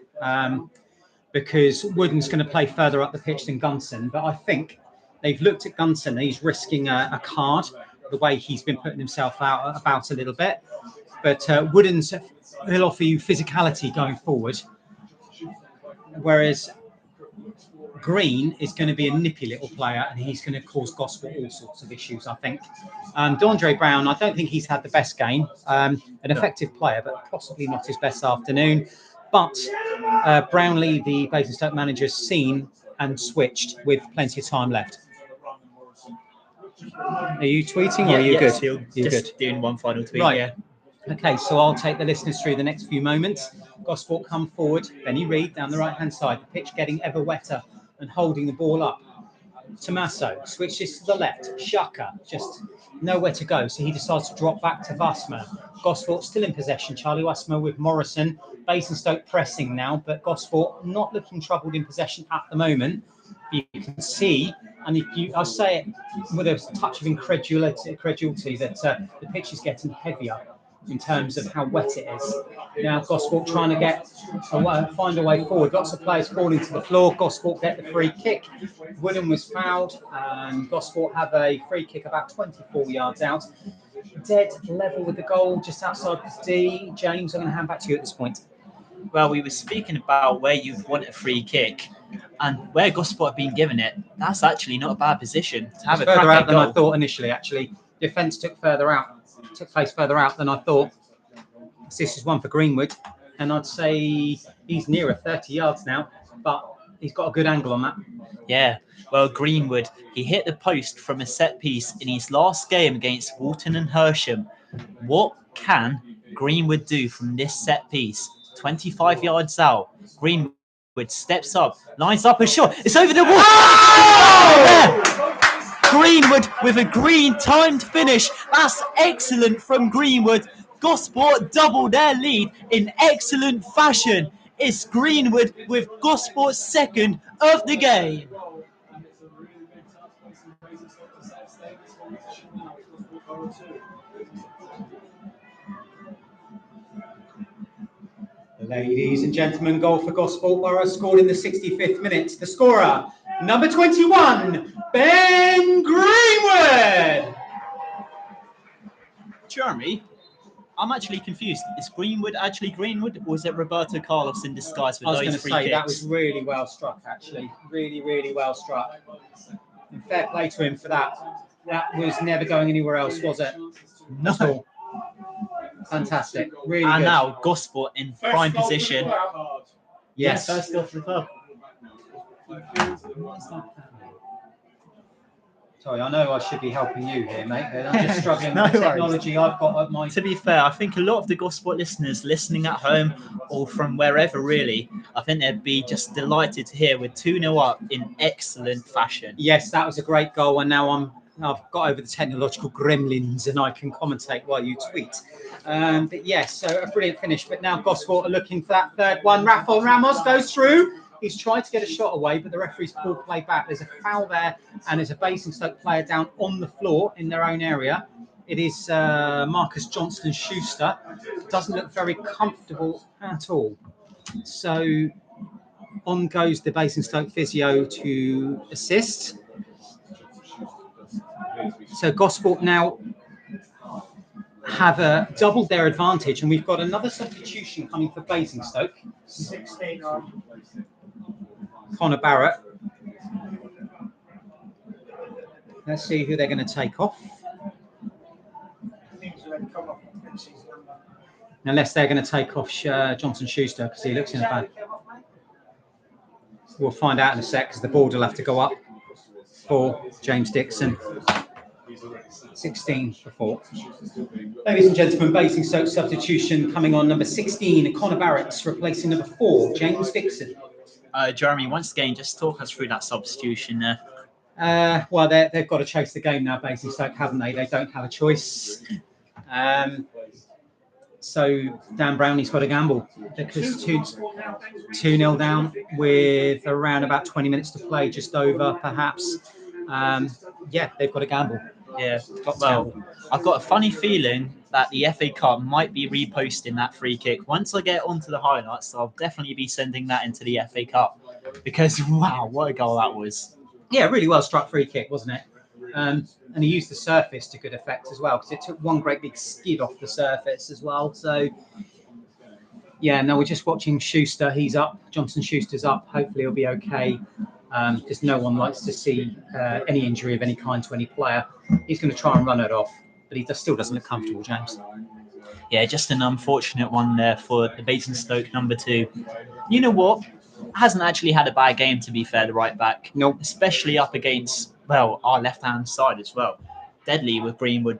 because Wooden's going to play further up the pitch than Gunson. But I think they've looked at Gunson. He's risking a card, the way he's been putting himself out about a little bit. But Wooden's, he'll offer you physicality going forward, whereas Green is going to be a nippy little player, and he's going to cause Gosport all sorts of issues, I think. DeAndre Brown, I don't think he's had the best game. An effective player, but possibly not his best afternoon. But Brownlee, the Basingstoke manager, has seen and switched with plenty of time left. Are you tweeting or are you good? You're just good. Doing one final tweet. Right. Yeah. Okay, so I'll take the listeners through the next few moments. Gosport come forward. Benny Reid down the right-hand side. The pitch getting ever wetter and holding the ball up. Tommaso switches to the left. Shaka just nowhere to go, so he decides to drop back to Wassmer. Gosport still in possession. Charlie Wassmer with Morrison. Basingstoke pressing now, but Gosport not looking troubled in possession at the moment. You can see, and I say it with a touch of incredulity that the pitch is getting heavier in terms of how wet it is. Now Gosport trying to find a way forward. Lots of players falling to the floor. Gosport get the free kick. Wooden was fouled, and Gosport have a free kick about 24 yards out. Dead level with the goal just outside the D. James, I'm going to hand back to you at this point. Well, we were speaking about where you'd want a free kick, and where Gosport have been given it, that's actually not a bad position to have a further out than goal. I thought initially, actually. Defence took place further out than I thought. This is one for Greenwood. and I'd say he's nearer 30 yards now, but he's got a good angle on that. Yeah, well, Greenwood, he hit the post from a set piece in his last game against Walton and Hersham. What can Greenwood do from this set piece? 25 yards out, Greenwood steps up, lines up a shot. It's over the wall. Oh! Greenwood with a green timed finish. That's excellent from Greenwood. Gosport double their lead in excellent fashion. It's Greenwood with Gosport's second of the game. Ladies and gentlemen, goal for Gosport Borough scored in the 65th minute. The scorer, number 21, Ben Greenwood. Jeremy, I'm actually confused. Is Greenwood actually Greenwood, or is it Roberto Carlos in disguise with I was those going to free say kicks? that was really well struck, actually. Really, really well struck. And fair play to him for that. That was never going anywhere else, was it? Not at all. Fantastic. Really and good. now Gosport in prime position. Yes. First goal for the club. Sorry, I know I should be helping you here, mate, but I'm just struggling No with the worries. technology I've got at my... To be fair, I think a lot of the Gosport listeners listening at home or from wherever really, I think they'd be just delighted to hear we're 2-0 up in excellent fashion. Yes, that was a great goal, and now I've got over the technological gremlins and I can commentate while you tweet. But yes, so a brilliant finish. But now Gosport are looking for that third one. Rafael Ramos goes through. He's tried to get a shot away, but the referee's pulled play back. There's a foul there, and there's a Basingstoke player down on the floor in their own area. It is Marcus Johnston-Schuster. Doesn't look very comfortable at all. So on goes the Basingstoke physio to assist. So Gosport now have doubled their advantage, and we've got another substitution coming for Basingstoke. 16 on. Connor Barrett. Let's see who they're going to take off. I think it's already come off. His number. Unless they're going to take off Johnson Schuster because he looks in a bad. We'll find out in a sec because the board will have to go up for James Dixon. 16 for 4. Ladies and gentlemen, Basingstoke substitution coming on number 16, Connor Barrett, replacing number 4, James Dixon. Jeremy, once again, just talk us through that substitution there. Well, they've got to chase the game now, Basingstoke, haven't they? They don't have a choice. So Dan Brownlee's got to gamble because 2-0 down with around about 20 minutes to play, just over perhaps. Yeah, they've got to gamble. Yeah, well, I've got a funny feeling that the FA Cup might be reposting that free kick. Once I get onto the highlights, I'll definitely be sending that into the FA Cup because, wow, what a goal that was. Yeah, really well struck free kick, wasn't it? And he used the surface to good effect as well because it took one great big skid off the surface as well. So, yeah, no, we're just watching Schuster. He's up. Johnson Schuster's up. Hopefully he'll be okay because no one likes to see any injury of any kind to any player. He's going to try and run it off, but he still doesn't look comfortable, James. Yeah, just an unfortunate one there for the Basingstoke number 2. You know what? Hasn't actually had a bad game, to be fair, the right back. Nope. Especially up against, well, our left-hand side as well. Deadly with Greenwood.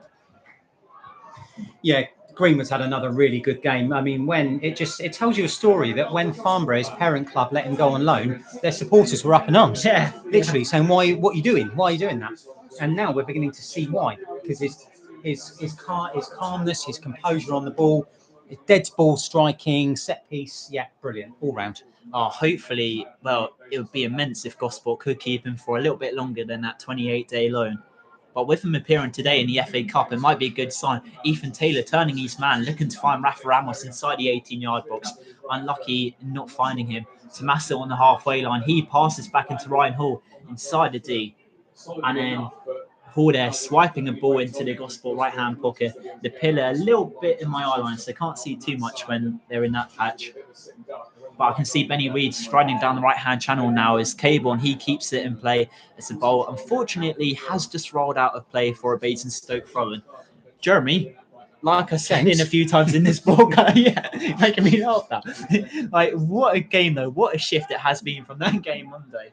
Yeah, Greenwood's had another really good game. I mean, when it tells you a story that when Farnborough's parent club let him go on loan, their supporters were up in arms. Yeah. Literally saying, "Why? What are you doing? Why are you doing that?" And now we're beginning to see why, because his calmness, his composure on the ball, his dead ball striking, set piece, yeah, brilliant, all round. Oh, hopefully, well, it would be immense if Gosport could keep him for a little bit longer than that 28-day loan. But with him appearing today in the FA Cup, it might be a good sign. Ethan Taylor turning his man, looking to find Rafa Ramos inside the 18-yard box. Unlucky not finding him. Tommaso on the halfway line. He passes back into Ryan Hall inside the D. And then Hall there swiping a ball into the Gosport right-hand pocket. The pillar a little bit in my eye line, so I can't see too much when they're in that patch. But I can see Benny Reid striding down the right-hand channel now as Cable, and he keeps it in play. It's a ball, unfortunately, has just rolled out of play for a Basingstoke throw-in. Jeremy, like I said in a few times in this broadcast, yeah, making me laugh that. Like, what a game though! What a shift it has been from that game Monday.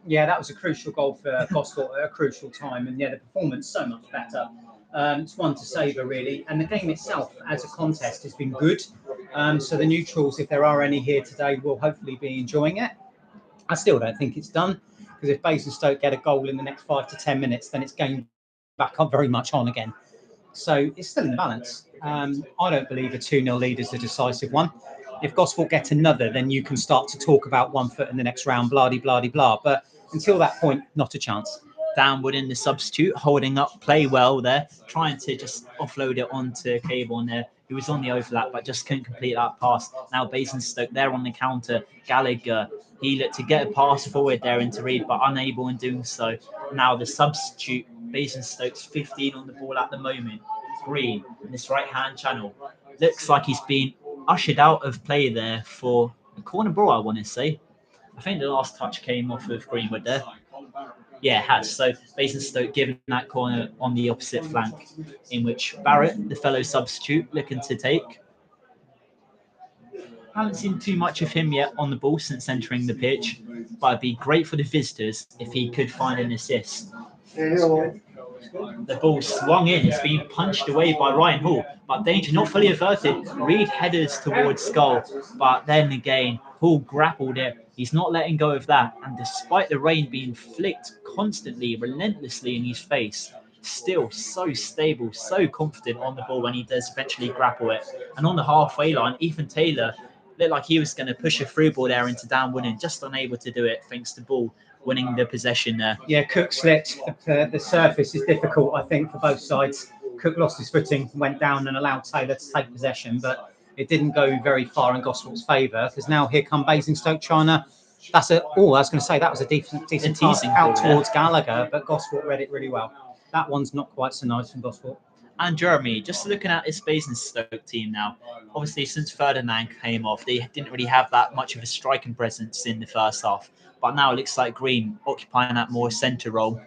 Yeah, that was a crucial goal for Gosport at a crucial time, and yeah, the performance so much better. It's one to savour really, and the game itself as a contest has been good. So the neutrals, if there are any here today, will hopefully be enjoying it. I still don't think it's done, because if Basingstoke get a goal in the next 5 to 10 minutes, then it's game back up very much on again. So it's still in the balance. I don't believe a 2-0 lead is a decisive one. If Gosport get another, then you can start to talk about 1 foot in the next round, blah. But until that point, not a chance. Dan Wooden, the substitute, holding up play well there, trying to just offload it onto Caborn there. He was on the overlap, but just couldn't complete that pass. Now Basingstoke there on the counter. Gallagher, he looked to get a pass forward there into Reed, but unable in doing so. Now the substitute, Basingstoke's 15 on the ball at the moment. Green in this right-hand channel. Looks like he's been ushered out of play there for a corner brawl, I want to say. I think the last touch came off of Greenwood there. Yeah, it has. So Basingstoke given that corner on the opposite flank, in which Barrett, the fellow substitute, looking to take. Haven't seen too much of him yet on the ball since entering the pitch, but it'd be great for the visitors if he could find an assist. The ball swung in. It's being punched away by Ryan Hall, but danger not fully averted. Reed headers towards goal, but then again, Hall grappled it. He's not letting go of that, and despite the rain being flicked constantly, relentlessly in his face, still so stable, so confident on the ball when he does eventually grapple it. And on the halfway line, Ethan Taylor looked like he was going to push a through ball there into Dan Wooden, just unable to do it thanks to ball winning the possession there. Yeah, Cook slipped. The surface is difficult, I think, for both sides. Cook lost his footing, went down and allowed Taylor to take possession, but it didn't go very far in Gosport's favour, because now here come Basingstoke trying to. I was going to say that was a decent pass out towards Gallagher, but Gosport read it really well. That one's not quite so nice from Gosport. And Jeremy, just looking at this Basingstoke team now, obviously since Ferdinand came off, they didn't really have that much of a striking presence in the first half. But now it looks like Green occupying that more centre role.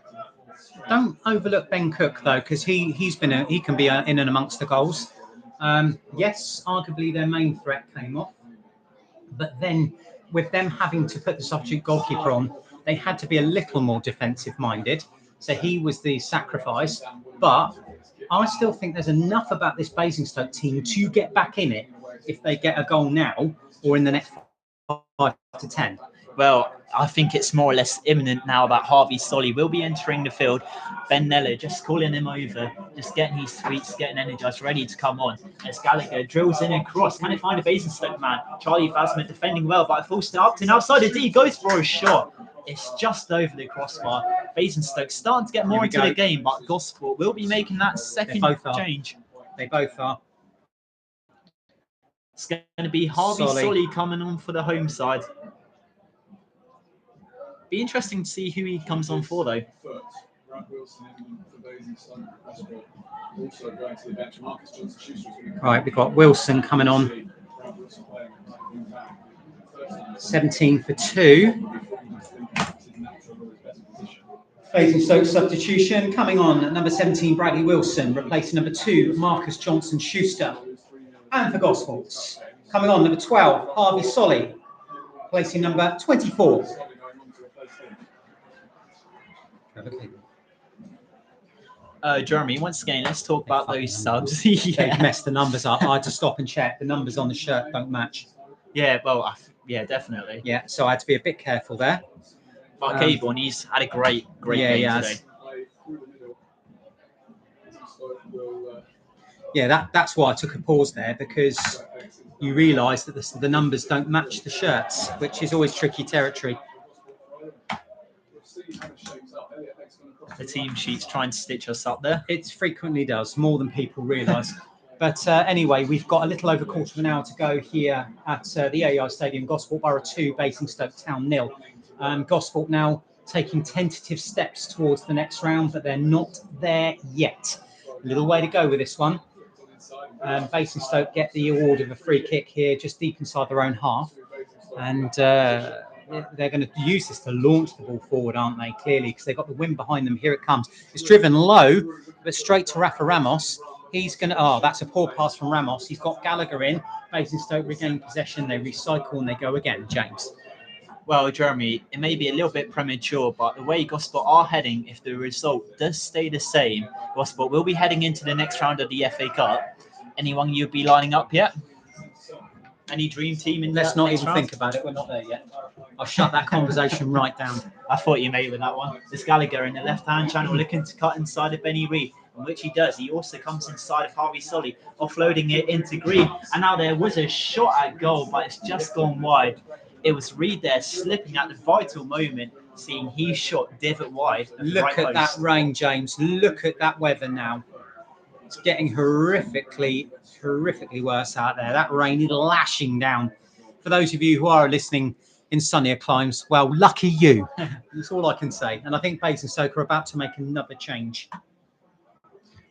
Don't overlook Ben Cook though, because he can be in and amongst the goals. Yes, arguably their main threat came off, but then with them having to put the substitute goalkeeper on, they had to be a little more defensive minded. So he was the sacrifice, but I still think there's enough about this Basingstoke team to get back in it if they get a goal now or in the next 5 to 10. Well, I think it's more or less imminent now that Harvey Solly will be entering the field. Ben Neller just calling him over, just getting his sweets, getting energized, ready to come on. As Gallagher drills in a cross, can it find a Basingstoke man? Charlie Phasma defending well, but a full step up to outside the D, goes for a shot. It's just over the crossbar. Basingstoke starting to get more into the game, but Gosport will be making that second change. They both are. It's going to be Harvey Solly coming on for the home side. Be interesting to see who he comes on for, though. Right, we've got Wilson coming on. 17 for 2. Basingstoke substitution coming on at number 17, Bradley Wilson, replacing number 2, Marcus Johnson Schuster. And for Gosports, coming on number 12, Harvey Solly, replacing number 24. Jeremy, once again, let's talk about those subs. They've messed the numbers up. I had to stop and check. The numbers on the shirt don't match. Yeah, well, yeah, definitely. Yeah, so I had to be a bit careful there. But Caborn, he's had a great game today. Yeah, that's why I took a pause there, because you realise that the numbers don't match the shirts, which is always tricky territory. The team sheet's trying to stitch us up there. It frequently does, more than people realise. But anyway, we've got a little over a quarter of an hour to go here at the AI Stadium. Gosport Borough 2, Basingstoke Town 0. Gosport now taking tentative steps towards the next round, but they're not there yet. A little way to go with this one. Basingstoke get the award of a free kick here, just deep inside their own half. And they're going to use this to launch the ball forward, aren't they? Clearly, because they've got the wind behind them. Here it comes. It's driven low, but straight to Rafa Ramos. He's going to, oh, that's a poor pass from Ramos. He's got Gallagher in. Basingstoke regain possession. They recycle and they go again. James. Well, Jeremy, it may be a little bit premature, but the way Gosport are heading, if the result does stay the same, Gosport will be heading into the next round of the FA Cup. Anyone you'd be lining up yet? Any dream team in Let's that not next even round? think about it. We're not there yet. I'll shut that conversation right down. I thought you made with that one. There's Gallagher in the left-hand channel looking to cut inside of Benny Reed, in which he does. He also comes inside of Harvey Solly, offloading it into Green. And now there was a shot at goal, but it's just gone wide. It was Reed there slipping at the vital moment, seeing he shot divot wide. Look at that rain, James. Look at that weather now. It's getting horrifically worse out there. That rain is lashing down. For those of you who are listening in sunnier climes, well, lucky you. That's all I can say. And I think Basingstoke are about to make another change.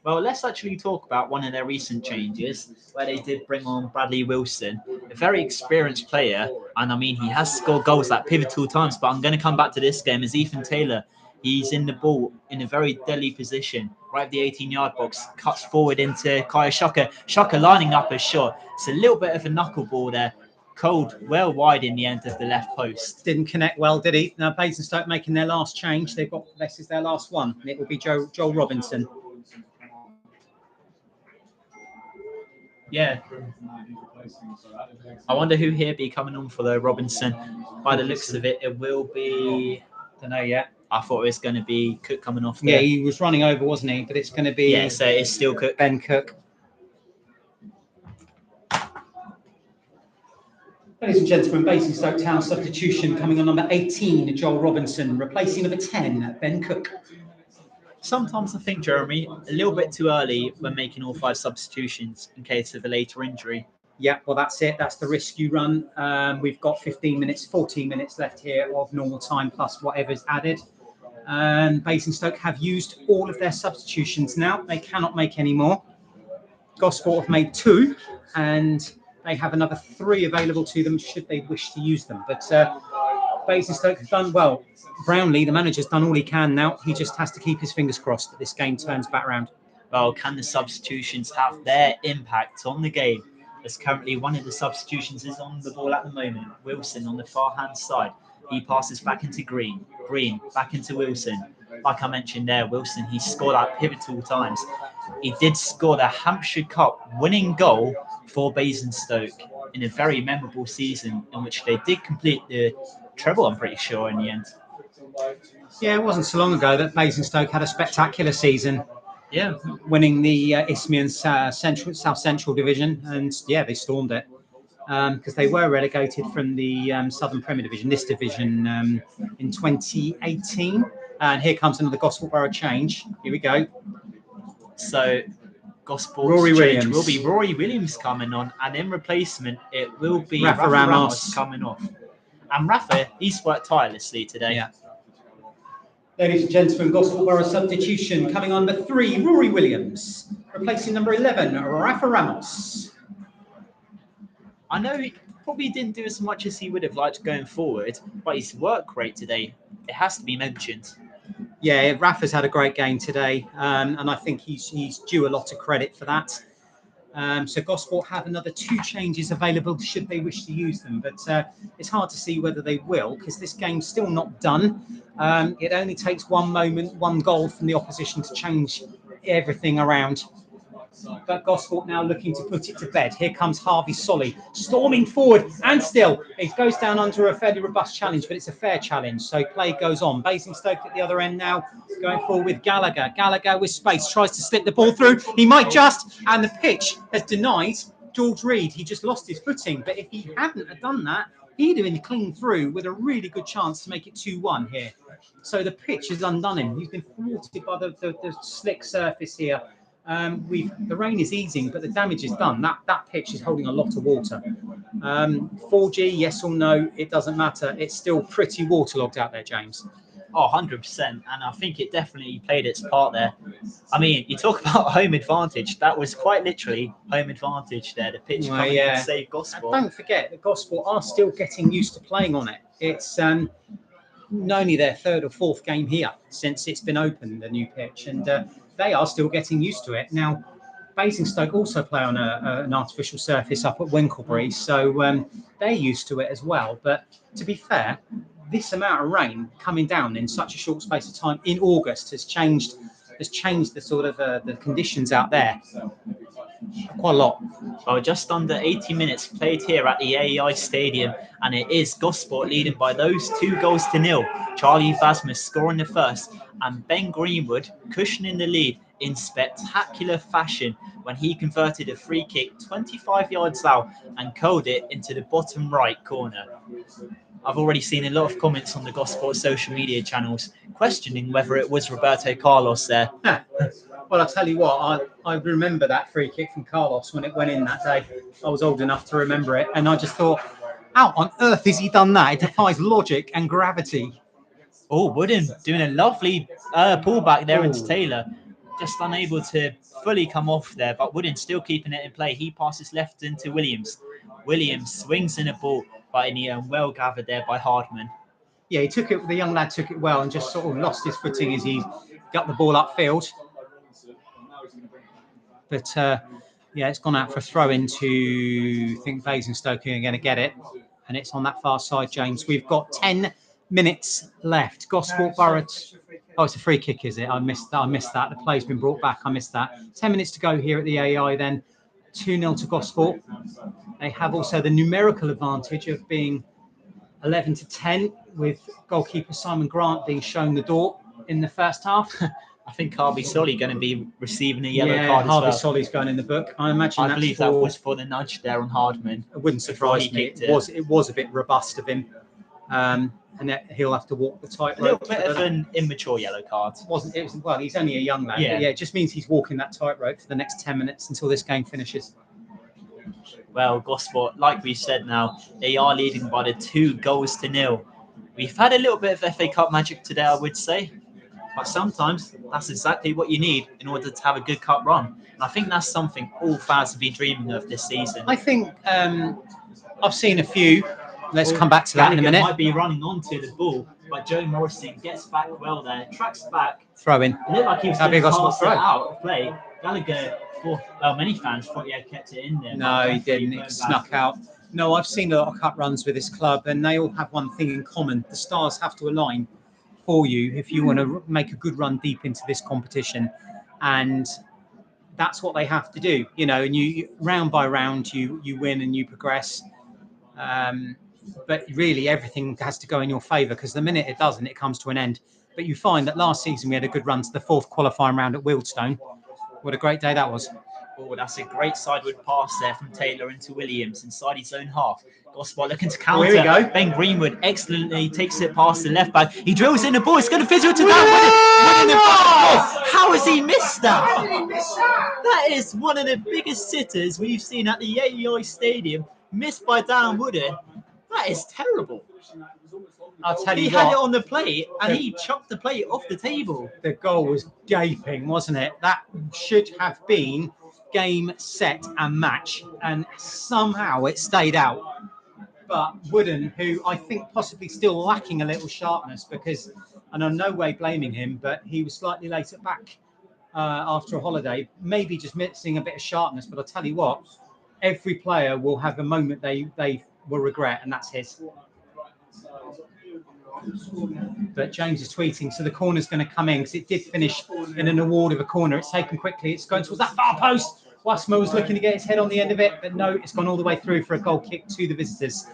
Well, let's actually talk about one of their recent changes, where they did bring on Bradley Wilson, a very experienced player. And I mean, he has scored goals at pivotal times, but I'm going to come back to this game as Ethan Taylor. He's in the ball in a very deadly position, right at the 18-yard box, cuts forward into Kaya Shaka. Shaka lining up a shot. It's a little bit of a knuckleball there. Cold, well wide in the end of the left post. Didn't connect well, did he? Now, Basingstoke making their last change. They've got, this is their last one. It will be Joel Robinson. Yeah. I wonder who here be coming on for the Robinson. By the looks of it, it will be... Don't know yet. I thought it was going to be Cook coming off there. Yeah, he was running over, wasn't he? But it's going to be... Yeah, so it's still Cook. Ben Cook. Ladies and gentlemen, Basingstoke Town substitution coming on number 18, Joel Robinson, replacing number 10, Ben Cook. Sometimes I think, Jeremy, a little bit too early when making all 5 substitutions in case of a later injury. Yeah, well, that's it. That's the risk you run. We've got 14 minutes left here of normal time plus whatever's added. Basingstoke have used all of their substitutions now. They cannot make any more. Gosport have made 2, and they have another 3 available to them should they wish to use them. But Basingstoke have done well. Brownlee, the manager's done all he can now. He just has to keep his fingers crossed that this game turns back around. Well, can the substitutions have their impact on the game? As currently one of the substitutions is on the ball at the moment. Wilson on the far-hand side. He passes back into Green. Green back into Wilson. Like I mentioned there, Wilson, he scored at pivotal times. He did score the Hampshire Cup winning goal for Basingstoke in a very memorable season in which they did complete the treble, I'm pretty sure, in the end. Yeah, it wasn't so long ago that Basingstoke had a spectacular season. Yeah, winning the Isthmian South Central Division, and yeah, they stormed it because they were relegated from the Southern Premier Division, this division, in 2018. And here comes another Gosport Borough change. Here we go. So Gosport Rory Williams will be Rory Williams coming on, and in replacement it will be Rafa Ramos coming off. And Rafa, he's worked tirelessly today. Yeah. Ladies and gentlemen, Gosport Borough substitution coming on number 3, Rory Williams, replacing number 11, Rafa Ramos. I know he probably didn't do as much as he would have liked going forward, but his work rate today, it has to be mentioned. Yeah, Rafa's had a great game today, and I think he's due a lot of credit for that. So Gosport have another 2 changes available should they wish to use them, but it's hard to see whether they will because this game's still not done. It only takes one moment, one goal from the opposition to change everything around. But Gosport now looking to put it to bed. Here comes Harvey Solly, storming forward, and still it goes down under a fairly robust challenge, but it's a fair challenge. So play goes on. Basingstoke at the other end now, going forward with Gallagher. Gallagher with space, tries to slip the ball through. He might just, and the pitch has denied George Reed. He just lost his footing, but if he hadn't have done that, he'd have been clean through with a really good chance to make it 2-1 here. So the pitch has undone him. He's been thwarted by the slick surface here. The rain is easing, but the damage is done. That pitch is holding a lot of water. 4G, yes or no, it doesn't matter. It's still pretty waterlogged out there, James. Oh, 100%. And I think it definitely played its part there. I mean, you talk about home advantage. That was quite literally home advantage there. The pitch coming in to save Gosport. Don't forget that Gosport are still getting used to playing on it. It's only their 3rd or 4th game here since it's been opened, the new pitch. And they are still getting used to it. Now, Basingstoke also play on an artificial surface up at Winklebury, so they're used to it as well. But to be fair, this amount of rain coming down in such a short space of time in August has changed the sort of the conditions out there quite a lot. Well, just under 80 minutes played here at the AEI Stadium, and it is Gosport leading by those 2-0. Charlie Vasmus scoring the first, and Ben Greenwood cushioning the lead in spectacular fashion when he converted a free kick 25 yards out and curled it into the bottom right corner. I've already seen a lot of comments on the Gosport social media channels questioning whether it was Roberto Carlos there. Well, I'll tell you what, I remember that free kick from Carlos when it went in that day. I was old enough to remember it, and I just thought, how on earth has he done that? It defies logic and gravity. Oh, Wooden doing a lovely pullback there into Taylor. Just unable to fully come off there, but Wooden still keeping it in play. He passes left into Williams. Williams swings in a ball, but in the end, well gathered there by Hardman. Yeah, he took it. The young lad took it well and just sort of lost his footing as he got the ball upfield. But yeah, it's gone out for a throw into, I think Basingstoke are going to get it, and it's on that far side, James. We've got 10 minutes left. Gosport Borough. Oh, it's a free kick, is it? I missed that. The play's been brought back. I missed that. 10 minutes to go here at the AEI then. 2-0 to Gosport. They have also the numerical advantage of being 11-10, with goalkeeper Simon Grant being shown the door in the first half. I think Harvey Solly going to be receiving a yellow card as Harvey well. Solly's going in the book. I imagine I believe that was for the nudge there on Hardman. It wouldn't surprise me. It was a bit robust of him. And he'll have to walk the tightrope. A little bit of an immature yellow card. Well, he's only a young lad. Yeah. It just means he's walking that tightrope for the next 10 minutes until this game finishes. Well, Gosport, like we said now, they are leading by the 2-0. We've had a little bit of FA Cup magic today, I would say. But sometimes that's exactly what you need in order to have a good cup run. And I think that's something all fans have been dreaming of this season. I think I've seen a few. Let's come back to that in a minute. Might be running onto the ball, but Joe Morrison gets back well there, tracks back. Throw in. It looked like he was going to pass it out of play. Gallagher, many fans thought he had kept it in there. No, he didn't. It snuck out. No, I've seen a lot of cup runs with this club, and they all have one thing in common. The stars have to align for you if you want to make a good run deep into this competition. And that's what they have to do, and you round by round, you win and you progress. But really everything has to go in your favour, because the minute it doesn't, it comes to an end. But you find that last season we had a good run to the 4th qualifying round at Wealdstone. What a great day that was. Oh, that's a great sideward pass there from Taylor into Williams inside his own half. Gosport looking to counter. Here we go. Ben Greenwood excellently takes it past the left back. He drills in the ball. It's going to fizzle to down. How has he missed that? That is one of the biggest sitters we've seen at the AEI Stadium. Missed by Dan Wooden. That is terrible. I'll tell you what. He had it on the plate and he chucked the plate off the table. The goal was gaping, wasn't it? That should have been game, set and match, and somehow it stayed out. But Wooden, who I think possibly still lacking a little sharpness, because, and I'm no way blaming him, but he was slightly late at back after a holiday, maybe just missing a bit of sharpness. But I'll tell you what, every player will have a moment they will regret, and that's his. But James is tweeting, so the corner's going to come in, because it did finish in an award of a corner. It's taken quickly. It's going towards that far post. Wasmer was looking to get his head on the end of it, but no, it's gone all the way through for a goal kick to the visitors.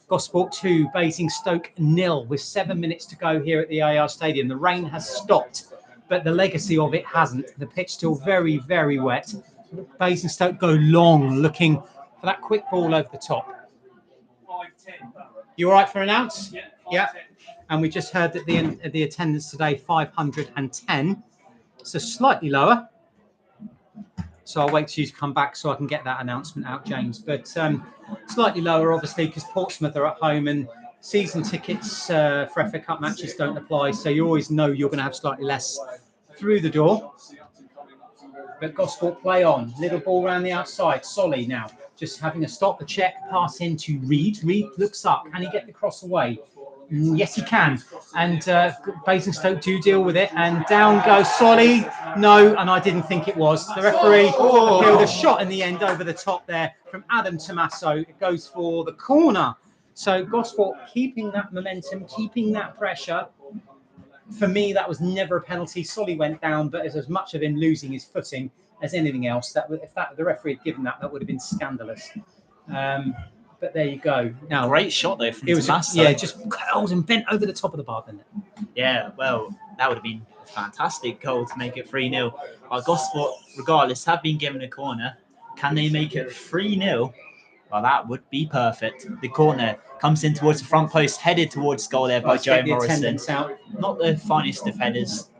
Gosport 2, Basingstoke 0, with 7 minutes to go here at the AEI Stadium. The rain has stopped, but the legacy of it hasn't. The pitch still very, very wet. Basingstoke go long, looking for that quick ball over the top. You all right for an ounce? Yeah. And we just heard that the attendance today, 510, so slightly lower. So I'll wait for you to come back so I can get that announcement out, James. But slightly lower, obviously, because Portsmouth are at home and season tickets for FA Cup matches don't apply. So you always know you're going to have slightly less through the door. But Gosport play on. Little ball around the outside. Solly now just having a stop, the check, pass into Reed. Reed looks up. Can he get the cross away? Yes, he can. And Basingstoke do deal with it. And down goes Solly. No, and I didn't think it was. The referee appealed a shot in the end over the top there from Adam Tommaso. It goes for the corner. So Gosport keeping that momentum, keeping that pressure. For me, that was never a penalty. Solly went down, but as much of him losing his footing as anything else. If the referee had given that would have been scandalous. But there you go. Now, Great shot though from it was Tommaso. just curled and bent over the top of the bar, didn't it? Yeah, well, that would have been a fantastic goal to make it 3-0. Gosport, regardless, have been given a corner. Can they make it 3-0? Well, that would be perfect. The corner comes in towards the front post, headed towards goal there by Joe Morrison. Not the finest of headers.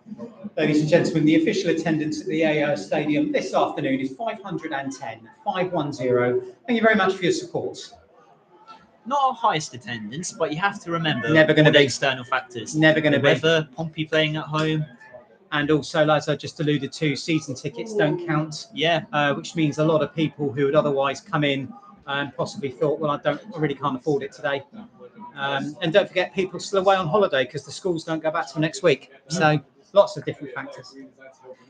Ladies and gentlemen, the official attendance at the AO Stadium this afternoon is 510, 510. Thank you very much for your support. Not our highest attendance, but you have to remember Never going to be external factors. Never going to be. Weather, Pompey playing at home. And also, as I just alluded to, season tickets don't count. Yeah. Which means a lot of people who would otherwise come in and possibly thought, well, I really can't afford it today. And don't forget, people are still away on holiday because the schools don't go back till next week. So lots of different factors.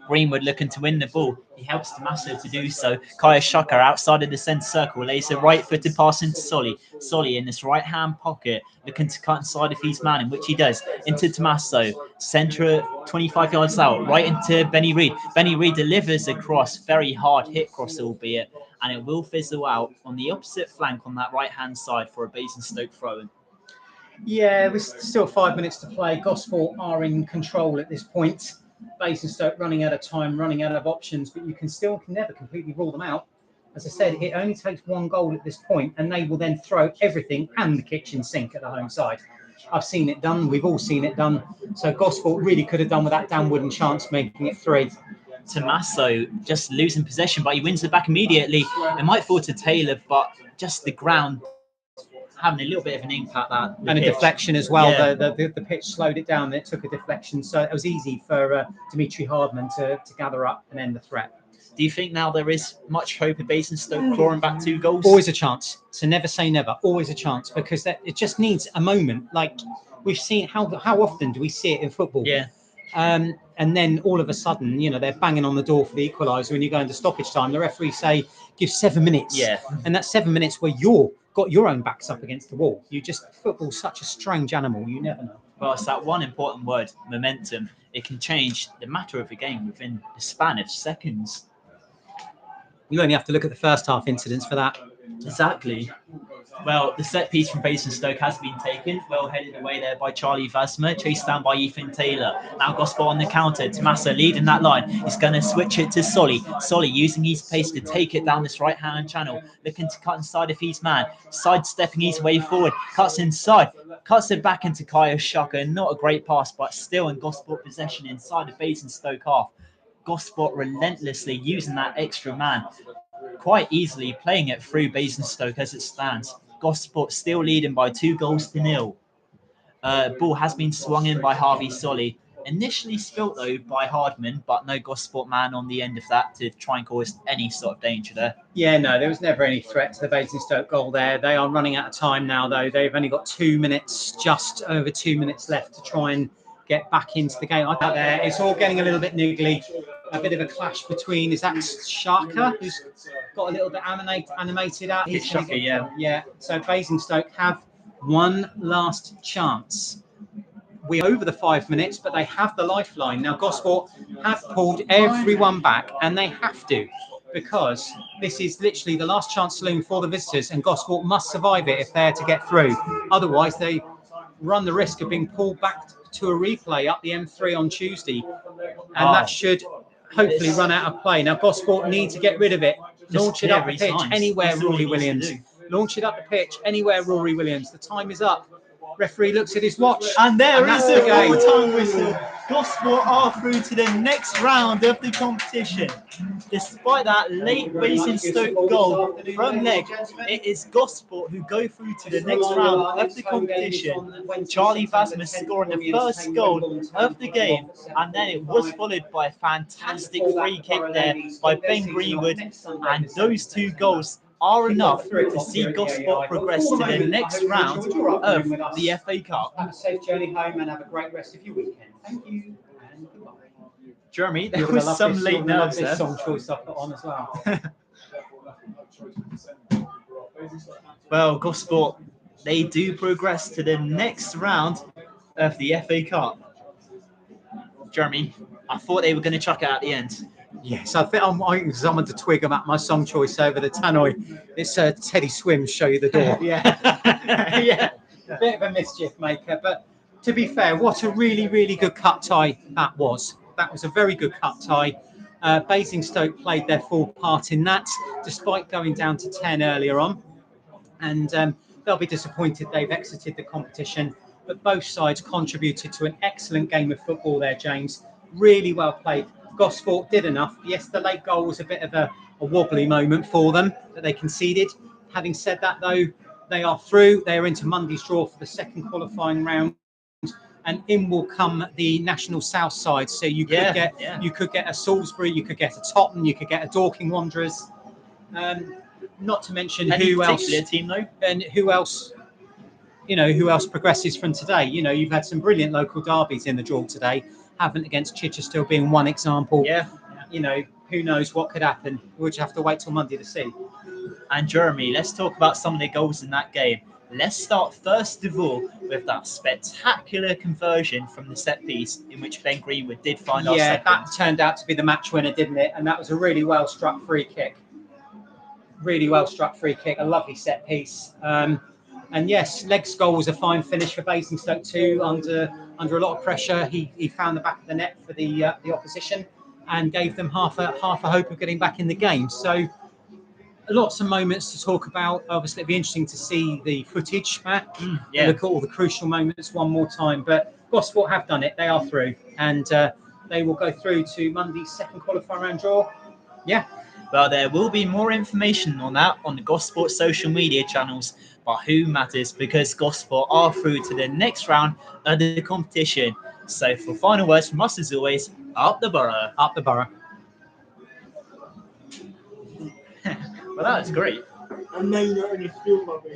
Greenwood looking to win the ball. He helps Tommaso to do so. Kaya Shaka outside of the centre circle lays a right-footed pass into Solly. Solly in this right-hand pocket looking to cut inside of his man, in which he does. Into Tommaso. Centre 25 yards out, right into Benny Reid. Benny Reid delivers a cross, very hard hit cross albeit, and it will fizzle out on the opposite flank on that right-hand side for a Basingstoke throw-in. Yeah, there's still 5 minutes to play. Gosport are in control at this point. Basingstoke running out of time, running out of options, but you can never completely rule them out. As I said, it only takes one goal at this point, and they will then throw everything and the kitchen sink at the home side. I've seen it done. We've all seen it done. So Gosport really could have done with that downward and chance making it 3. Tommaso just losing possession, but he wins it back immediately. It might fall to Taylor, but just the ground having a little bit of an impact and a deflection as well. Yeah. The pitch slowed it down and it took a deflection, so it was easy for Dimitri Hardman to gather up and end the threat. Do you think now there is much hope of Basingstoke clawing back 2 goals? Always a chance. So never say never. Always a chance, because it just needs a moment. Like we've seen, how often do we see it in football? Yeah. And then all of a sudden, they're banging on the door for the equaliser when you go into stoppage time. The referee say, give 7 minutes. Yeah. And that's 7 minutes where you're got your own backs up against the wall. Football's such a strange animal. You never know. Well, it's that one important word, momentum. It can change the matter of a game within the span of seconds. You only have to look at the first half incidents for that. Exactly. Well, the set piece from Basingstoke has been taken. Well headed away there by Charlie Vasmer, chased down by Ethan Taylor. Now Gosport on the counter. Tommaso leading that line. He's going to switch it to Solly. Solly using his pace to take it down this right-hand channel. Looking to cut inside of his man. Sidestepping his way forward. Cuts inside. Cuts it back into Kaya Shaka. Not a great pass, but still in Gosport possession inside the Basingstoke half. Gosport relentlessly using that extra man. Quite easily playing it through Basingstoke as it stands. Gosport still leading by 2-0. Ball has been swung in by Harvey Solly. Initially spilt though by Hardman, but no Gosport man on the end of that to try and cause any sort of danger there. Yeah, no, there was never any threat to the Basingstoke goal there. They are running out of time now though. They've only got 2 minutes, just over 2 minutes left to try and get back into the game. Out there, it's all getting a little bit niggly. A bit of a clash between, is that Shaka, who's got a little bit animated out? It's Shaka, yeah. Yeah, so Basingstoke have one last chance. We're over the 5 minutes, but they have the lifeline. Now, Gosport have pulled everyone back, and they have to, because this is literally the last chance saloon for the visitors, and Gosport must survive it if they're to get through. Otherwise, they run the risk of being pulled back to a replay up the M3 on Tuesday, and that should hopefully run out of play. Now, Gosport need to get rid of it. Launch it up the pitch anywhere, Rory Williams. Launch it up the pitch anywhere, Rory Williams. The time is up. Referee looks at his watch. And there is a full-time whistle. Gosport are through to the next round of the competition. Despite that late Basingstoke goal from leg, it is Gosport who go through to the next round of the competition. Charlie Vasmer scoring the first goal of the game, and then it was followed by a fantastic free kick there by Ben Greenwood, and those 2 goals are enough to see Gosport progress to the next round of the FA Cup. Have a safe journey home and have a great rest of your weekend. Thank you and goodbye. Jeremy, there You're gonna was love some this- late you're gonna love nerves this there. song choice I've put on as well. Well, Gosport, they do progress to the next round of the FA Cup. Jeremy, I thought they were going to chuck it at the end. Yes, I think I'm examined to twig about my song choice over the tannoy. It's Teddy Swims, Show You the Door. Yeah. A bit of a mischief maker, but to be fair, what a really, really good cut tie that was. That was a very good cut tie. Basingstoke played their full part in that, despite going down to 10 earlier on. And they'll be disappointed they've exited the competition. But both sides contributed to an excellent game of football there, James. Really well played. Gosport did enough. Yes, the late goal was a bit of a wobbly moment for them that they conceded. Having said that, though, they are through. They are into Monday's draw for the second qualifying round, and in will come the National South side. So you could get a Salisbury, you could get a Tottenham, you could get a Dorking Wanderers. Not to mention Any who else particular team though? and who else. Who else progresses from today? You've had some brilliant local derbies in the draw today. Havant against Chichester being one example. Yeah. Who knows what could happen? We'll just have to wait till Monday to see. And Jeremy, let's talk about some of the goals in that game. Let's start first of all with that spectacular conversion from the set piece in which Ben Greenwood did find our second. That turned out to be the match winner, didn't it? And that was a really well struck free kick. Really well struck free kick, a lovely set piece. And yes, Legg's goal was a fine finish for Basingstoke too. Under a lot of pressure, he found the back of the net for the opposition and gave them half a hope of getting back in the game. So lots of moments to talk about. Obviously, it'd be interesting to see the footage back. And look at all the crucial moments one more time. But Gosport have done it. They are through, and they will go through to Monday's second qualifying round draw. Yeah. Well, there will be more information on that on the Gosport social media channels, but who matters, because Gosport are through to the next round of the competition. So for final words from us as always, up the borough. Up the borough. Well, that was great. And now you're not in your field, rubbish.